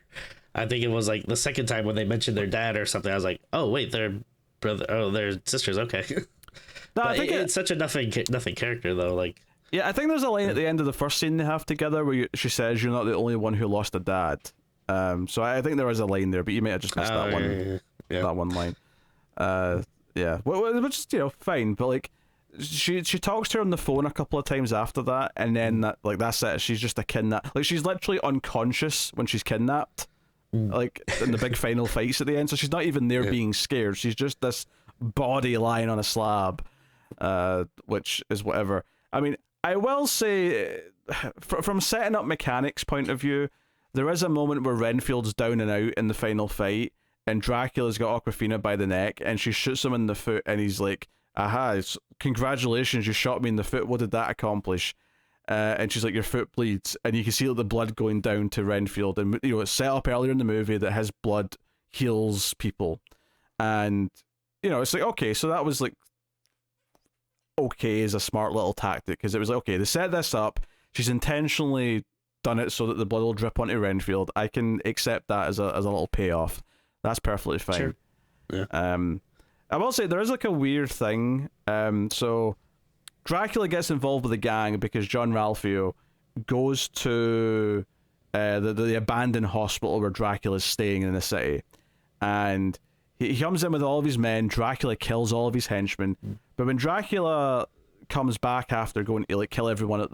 I think it was like the second time when they mentioned their dad or something. I was like, oh wait, they're sisters. Okay. No, I think it's such a nothing character though. Like. Yeah, I think there's a line at the end of the first scene they have together where she says, "You're not the only one who lost a dad." So I think there is a line there, but you may have just missed that one. That one line. Which is fine, but like she talks to her on the phone a couple of times after that, and then that's it. She's just a kidnap. Like she's literally unconscious when she's kidnapped. Like in the big final fights at the end, so she's not even there being scared. She's just this body lying on a slab, which is whatever. I mean, I will say, from setting up mechanics point of view, there is a moment where Renfield's down and out in the final fight, and Dracula's got Awkwafina by the neck, and she shoots him in the foot, and he's like, "Aha! Congratulations, you shot me in the foot. What did that accomplish?" And she's like, "Your foot bleeds," and you can see the blood going down to Renfield, and it's set up earlier in the movie that his blood heals people, and it's like, okay, so that was like. Okay, is a smart little tactic, because it was like, okay, they set this up, she's intentionally done it so that the blood will drip onto Renfield. I can accept that as a little payoff. That's perfectly fine. Sure. Yeah. I will say there is like a weird thing. So Dracula gets involved with the gang because John Ralphio goes to the abandoned hospital where Dracula's staying in the city, and he comes in with all of his men. Dracula kills all of his henchmen. But when Dracula comes back after going to like kill everyone at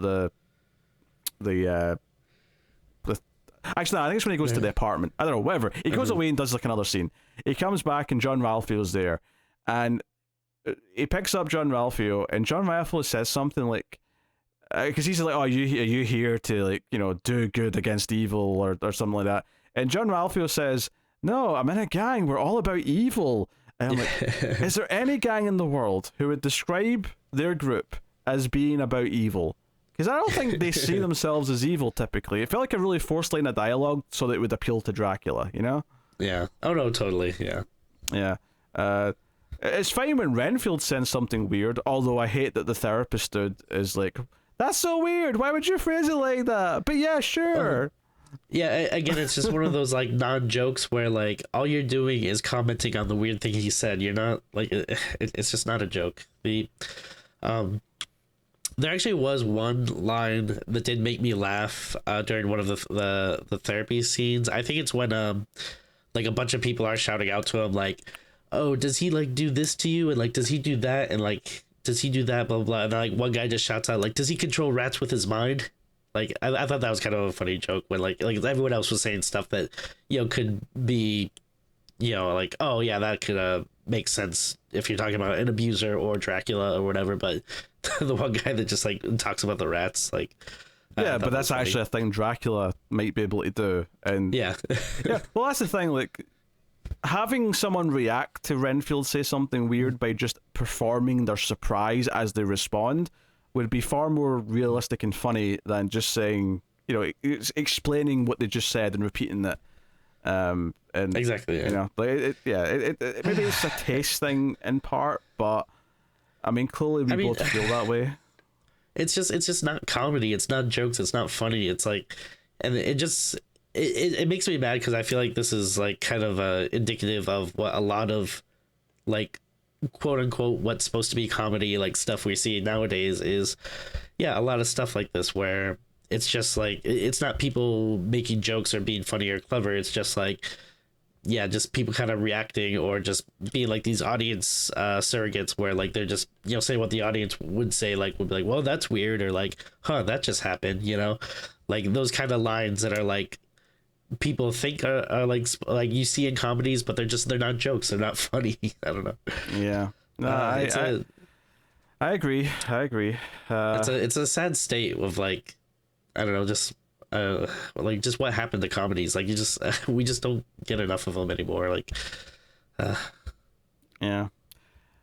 actually, no, I think it's when he goes to the apartment. I don't know, whatever. He goes away and does like another scene. He comes back and John Ralphio's there, and he picks up John Ralphio, and John Ralphio says something like, because he's like, "Oh, are you here to like do good against evil or something like that?" And John Ralphio says, "No, I'm in a gang. We're all about evil." And I'm like, is there any gang in the world who would describe their group as being about evil? Because I don't think they see themselves as evil typically. It felt like a really forced line of dialogue so that it would appeal to Dracula, Yeah. Oh, no, totally. Yeah. Yeah. It's fine when Renfield sends something weird, although I hate that the therapist dude is like, "That's so weird. Why would you phrase it like that?" But yeah, sure. Yeah, again, it's just one of those like non-jokes where like all you're doing is commenting on the weird thing he said. You're not like it's just not a joke. There actually was one line that did make me laugh during one of the therapy scenes. I think it's when like a bunch of people are shouting out to him like, "Oh, does he like do this to you?" and like, "Does he do that?" and like, "Does he do that?" blah blah blah. And like one guy just shouts out like, "Does he control rats with his mind?" Like I thought that was kind of a funny joke when like everyone else was saying stuff that could be like, oh yeah, that could make sense if you're talking about an abuser or Dracula or whatever. But the one guy that just like talks about the rats, like, yeah, but that's actually a thing Dracula might be able to do. And yeah. yeah, well, that's the thing. Like, having someone react to Renfield say something weird by just performing their surprise as they respond would be far more realistic and funny than just saying, explaining what they just said and repeating it. And Exactly. Yeah. You know, like it maybe it's a taste thing in part, but I mean, clearly we both feel that way. It's just not comedy. It's not jokes. It's not funny. It's like, and it makes me mad because I feel like this is like kind of indicative of what a lot of like quote unquote what's supposed to be comedy like stuff we see nowadays is, a lot of stuff like this where it's just like it's not people making jokes or being funny or clever. It's just like, just people kind of reacting or just being like these audience surrogates where like they're just saying what the audience would say, like would be like, well, that's weird, or like, huh, that just happened, like those kind of lines that are like people think are like you see in comedies, but they're not jokes, they're not funny. I don't know. Yeah, no, I agree. It's a sad state of like, I don't know, just like just what happened to comedies. Like we just don't get enough of them anymore. Like, yeah.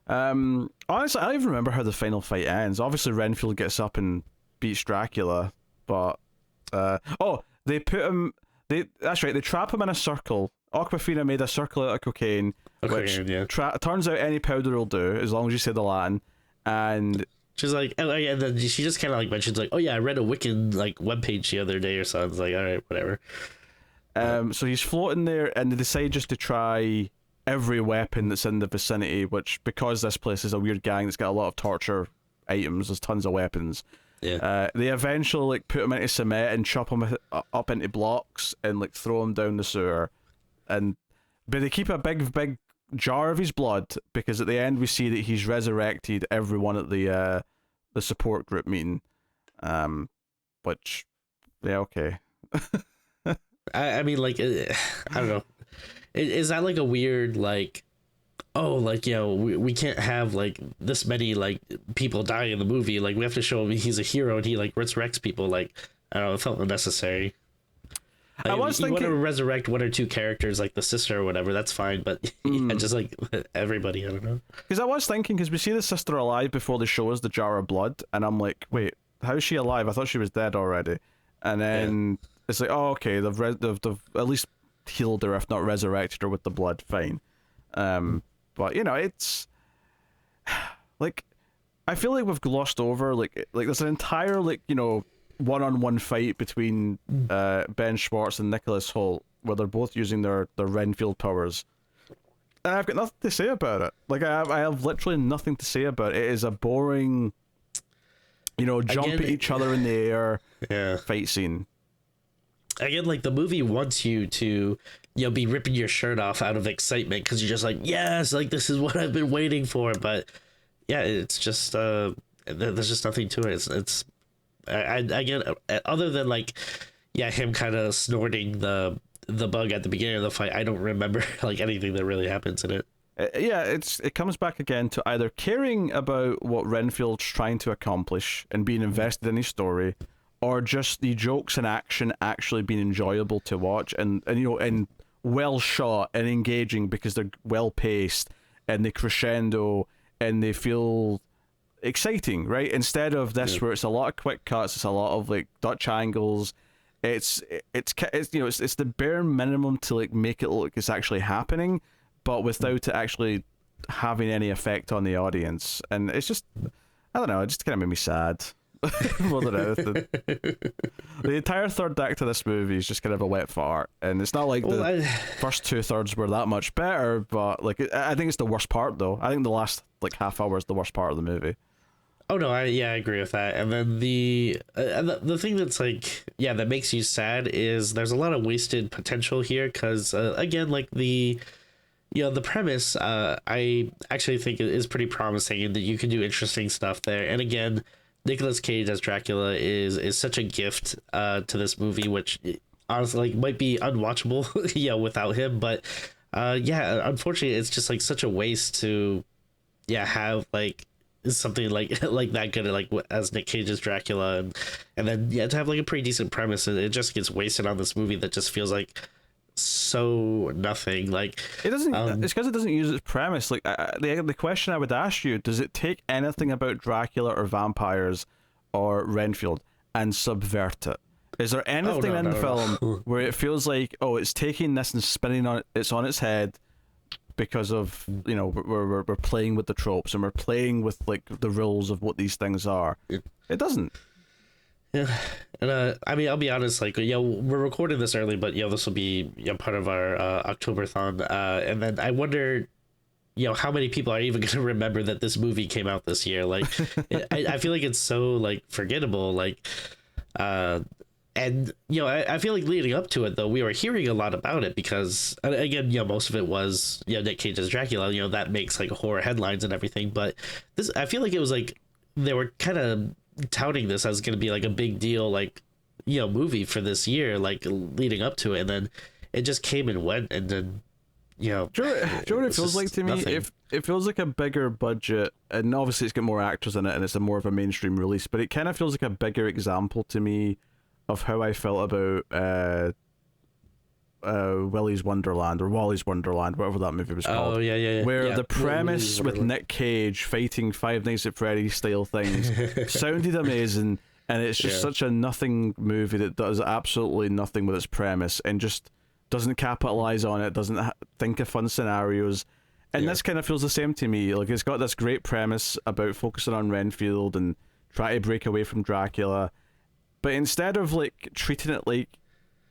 Honestly, I don't even remember how the final fight ends. Obviously, Renfield gets up and beats Dracula, but they put him. That's right. They trap him in a circle. Awkwafina made a circle out of cocaine, which turns out any powder will do as long as you say the Latin. And she's like, and then she just kind of like mentions like, oh yeah, I read a Wiccan like webpage the other day or something. It's like, all right, whatever. So he's floating there, and they decide just to try every weapon that's in the vicinity. Which, because this place is a weird gang that's got a lot of torture items, there's tons of weapons. Yeah. They eventually like put him into cement and chop him up into blocks and like throw him down the sewer, but they keep a big jar of his blood because at the end we see that he's resurrected everyone at the support group meeting, which okay. I mean, like, I don't know. Is that like a weird like, oh, like, we can't have like this many like people die in the movie, like we have to show him he's a hero and he like resurrects people, like, I don't know, it felt unnecessary. Like, I was thinking, you want to resurrect one or two characters like the sister or whatever, that's fine, but just like everybody, I don't know. Because I was thinking, because we see the sister alive before they show us the jar of blood, and I'm like, wait, how is she alive? I thought she was dead already. And then it's like, oh, okay, they've at least healed her, if not resurrected her with the blood, fine. But it's like, I feel like we've glossed over like there's an entire like one-on-one fight between Ben Schwartz and Nicolas Hoult where they're both using their Renfield powers, and I've got nothing to say about it. Like I have literally nothing to say about it. It is a boring, jump at each other in the air fight scene. Again, like the movie wants you to be ripping your shirt off out of excitement because you're just like, yes, like this is what I've been waiting for. But it's just there's just nothing to it. It's I get, other than like him kind of snorting the bug at the beginning of the fight, I don't remember like anything that really happens in it. It comes back again to either caring about what Renfield's trying to accomplish and being invested in his story, or just the jokes and action actually being enjoyable to watch and well shot and engaging because they're well paced and they crescendo and they feel exciting, right? Instead of this where it's a lot of quick cuts, it's a lot of like Dutch angles. It's the bare minimum to like make it look like it's actually happening, but without it actually having any effect on the audience. And it's just, I don't know, it just kind of made me sad. More than anything. The entire third act of this movie is just kind of a wet fart, and it's not like the first 2/3 were that much better, but like I think it's the worst part though. I think the last like half hour is the worst part of the movie. Oh no, I agree with that. And then the thing that's like that makes you sad is there's a lot of wasted potential here because again, like the premise I actually think is pretty promising and that you can do interesting stuff there. And again, Nicolas Cage as Dracula is such a gift to this movie, which honestly like might be unwatchable without him, but Yeah, unfortunately, it's just like such a waste to, yeah, have like something like like that good like as Nick Cage's Dracula, and then yeah, to have like a pretty decent premise, and it just gets wasted on this movie that just feels like so nothing. Like It doesn't. It's because it doesn't use its premise. Like the question I would ask you: does it take anything about Dracula or vampires or Renfield and subvert it? Is there anything in the film where it feels like, oh, it's taking this and spinning on it's on its head because of, you know, we're playing with the tropes and we're playing with like the rules of what these things are? It doesn't. Yeah, and I mean, I'll be honest, like, yeah, we're recording this early, but this will be part of our October-thon, and then I wonder, how many people are even going to remember that this movie came out this year? Like, I feel like it's so like forgettable, like, and I feel like leading up to it though, we were hearing a lot about it because again, most of it was Nick Cage's Dracula, that makes like horror headlines and everything, but this, I feel like it was like they were kind of touting this as going to be like a big deal, like movie for this year, like leading up to it, and then it just came and went, and then do you know what it feels like to me? If it feels like a bigger budget, and obviously it's got more actors in it and it's a more of a mainstream release, but it kind of feels like a bigger example to me of how I felt about Willy's Wonderland or Wally's Wonderland, whatever that movie was called. Oh yeah. Where the premise with Nick Cage fighting Five Nights at Freddy's style things sounded amazing, and it's just such a nothing movie that does absolutely nothing with its premise and just doesn't capitalize on it, doesn't think of fun scenarios. And this kind of feels the same to me. Like, it's got this great premise about focusing on Renfield and try to break away from Dracula, but instead of like treating it like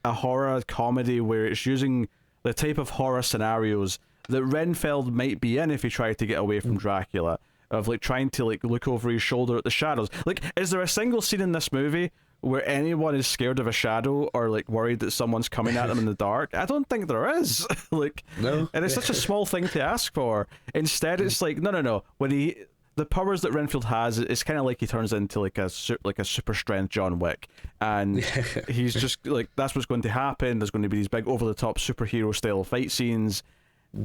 a horror comedy where it's using the type of horror scenarios that Renfield might be in if he tried to get away from Dracula, of like trying to like look over his shoulder at the shadows. Like, is there a single scene in this movie where anyone is scared of a shadow or like worried that someone's coming at them in the dark? I don't think there is. Like, no. And it's such a small thing to ask for. Instead, it's like, no. When the powers that Renfield has, it's kind of like he turns into like a super strength John Wick, and he's just like, that's what's going to happen. There's going to be these big over the top superhero style fight scenes,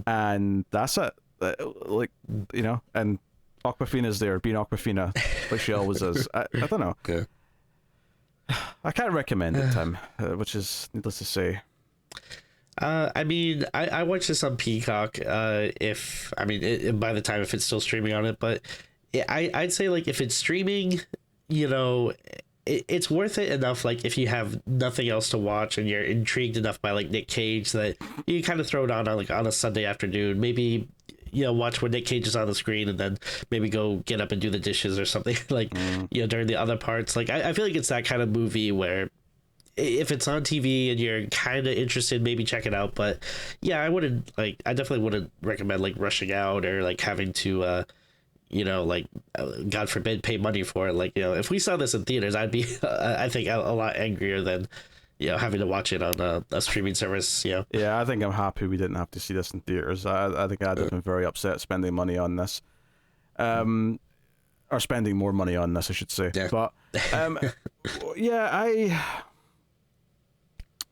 and that's it. Like, and Awkwafina's there being Awkwafina like she always is. I don't know. Okay. I can't recommend it, Tim, which is needless to say. I mean, I watched this on Peacock. By the time if it's still streaming on it, but I'd say like if it's streaming, it's worth it enough. Like if you have nothing else to watch and you're intrigued enough by like Nick Cage that you kind of throw it on like on a Sunday afternoon, maybe watch when Nick Cage is on the screen and then maybe go get up and do the dishes or something like during the other parts. Like I feel like it's that kind of movie where if it's on TV and you're kind of interested, maybe check it out. But yeah, I definitely wouldn't recommend like rushing out or like having to God forbid pay money for it. Like, if we saw this in theaters, I'd be I think a lot angrier than having to watch it on a streaming service. Yeah, I think I'm happy we didn't have to see this in theaters. I think I'd have been very upset spending money on this, or spending more money on this, I should say. Yeah. But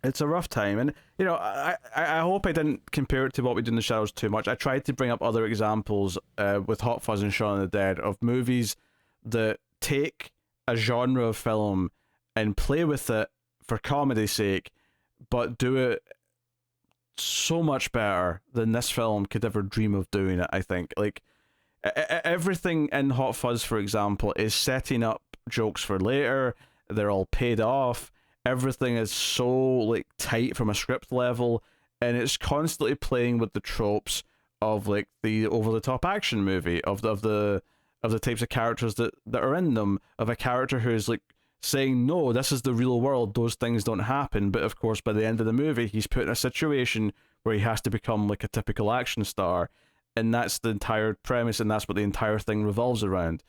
it's a rough time, and I hope I didn't compare it to What We Do in the Shadows too much. I tried to bring up other examples with Hot Fuzz and Shaun of the Dead of movies that take a genre of film and play with it for comedy's sake, but do it so much better than this film could ever dream of doing it. I think like everything in Hot Fuzz, for example, is setting up jokes for later. They're all paid off. Everything is so like tight from a script level, and it's constantly playing with the tropes of like the over the top action movie of the types of characters that are in them, of a character who's like saying, no, this is the real world, those things don't happen, but of course by the end of the movie he's put in a situation where he has to become like a typical action star, and that's the entire premise, and that's what the entire thing revolves around.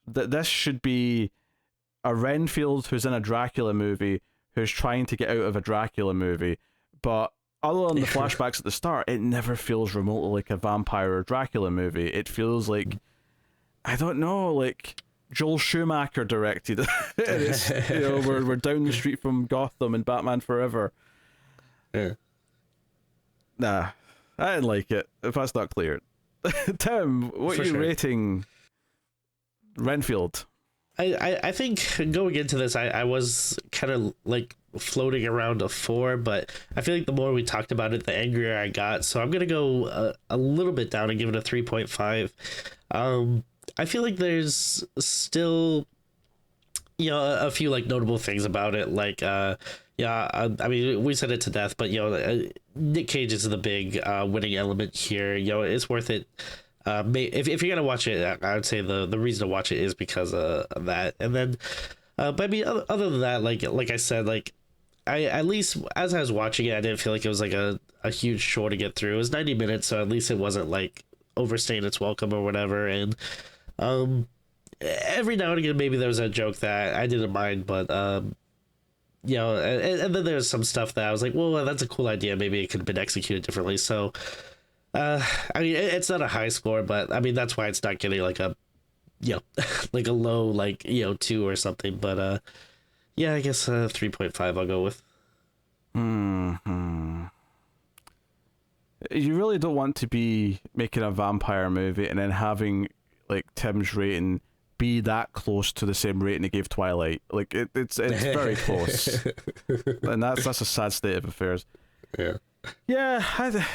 This should be a Renfield who's in a Dracula movie who's trying to get out of a Dracula movie, but other than the flashbacks at the start, it never feels remotely like a vampire or Dracula movie. It feels like, I don't know, like Joel Schumacher directed it. It's, we're down the street from Gotham and Batman Forever. Yeah. Nah, I didn't like it. If that's not clear. Tim, what are you rating Renfield? I think going into this, I was kind of like floating around a 4, but I feel like the more we talked about it, the angrier I got. So I'm gonna go a little bit down and give it a 3.5. I feel like there's still, a few like notable things about it, like I mean, we said it to death, but Nick Cage is the big winning element here. It's worth it. If you're gonna watch it, I would say the reason to watch it is because of that. And then, but I mean, other than that, like I said, like I at least as I was watching it, I didn't feel like it was like a huge chore to get through. It was 90 minutes, so at least it wasn't like overstaying its welcome or whatever. And every now and again, maybe there was a joke that I didn't mind, but and then there's some stuff that I was like, well, that's a cool idea. Maybe it could have been executed differently. So. I mean, it's not a high score, but I mean, that's why it's not getting like a, like a low, like, 2 or something. But, I guess 3.5 I'll go with. You really don't want to be making a vampire movie and then having, like, Tim's rating be that close to the same rating he gave Twilight. Like, it's very close. And that's a sad state of affairs. Yeah. Yeah,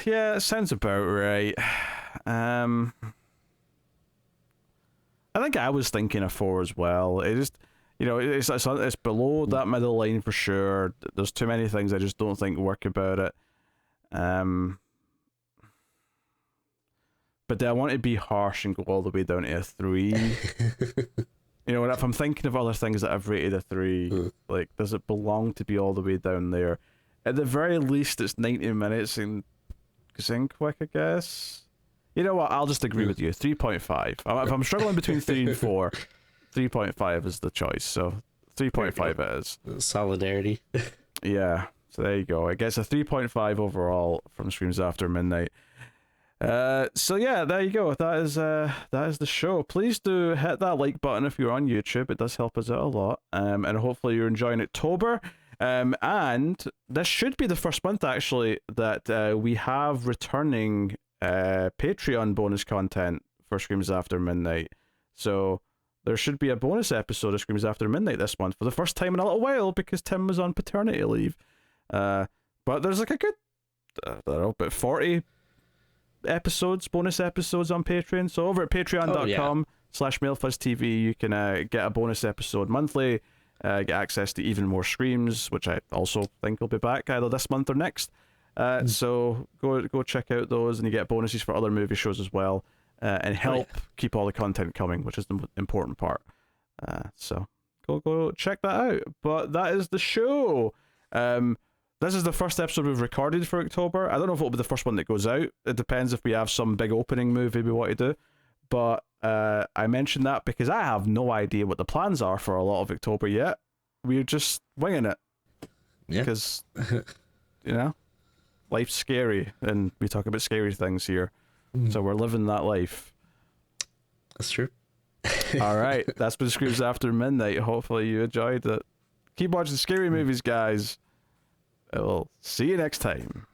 it sounds about right. I think I was thinking a 4 as well. It just, it's below that middle line for sure. There's too many things I just don't think work about it. But do I want to be harsh and go all the way down to a 3? If I'm thinking of other things that I've rated a 3, like, does it belong to be all the way down there? At the very least, it's 90 minutes and quick, I guess. You know what? I'll just agree with you. 3.5. If I'm struggling between 3 and 4, 3.5 is the choice. So 3.5 it is. Solidarity. Yeah. So there you go. It gets a 3.5 overall from Screams After Midnight. So yeah, there you go. That is the show. Please do hit that like button if you're on YouTube. It does help us out a lot. And hopefully you're enjoying October. And this should be the first month actually that we have returning Patreon bonus content for Screams After Midnight. So there should be a bonus episode of Screams After Midnight this month for the first time in a little while because Tim was on paternity leave. But there's like a good, I don't know, about 40 bonus episodes on Patreon. So over at patreon.com/MailFuzzTV you can get a bonus episode monthly. Get access to even more Screams, which I also think will be back either this month or next. So go check out those, and you get bonuses for other movie shows as well, and help keep all the content coming, which is the important part. So go check that out. But that is the show. This is the first episode we've recorded for October. I don't know if it'll be the first one that goes out. It depends if we have some big opening movie we want to do. But I mentioned that because I have no idea what the plans are for a lot of October yet. We're just winging it. Yeah. Because, life's scary, and we talk about scary things here. So we're living that life. That's true. All right. That's been Screams After Midnight. Hopefully you enjoyed it. Keep watching scary movies, guys. I will see you next time.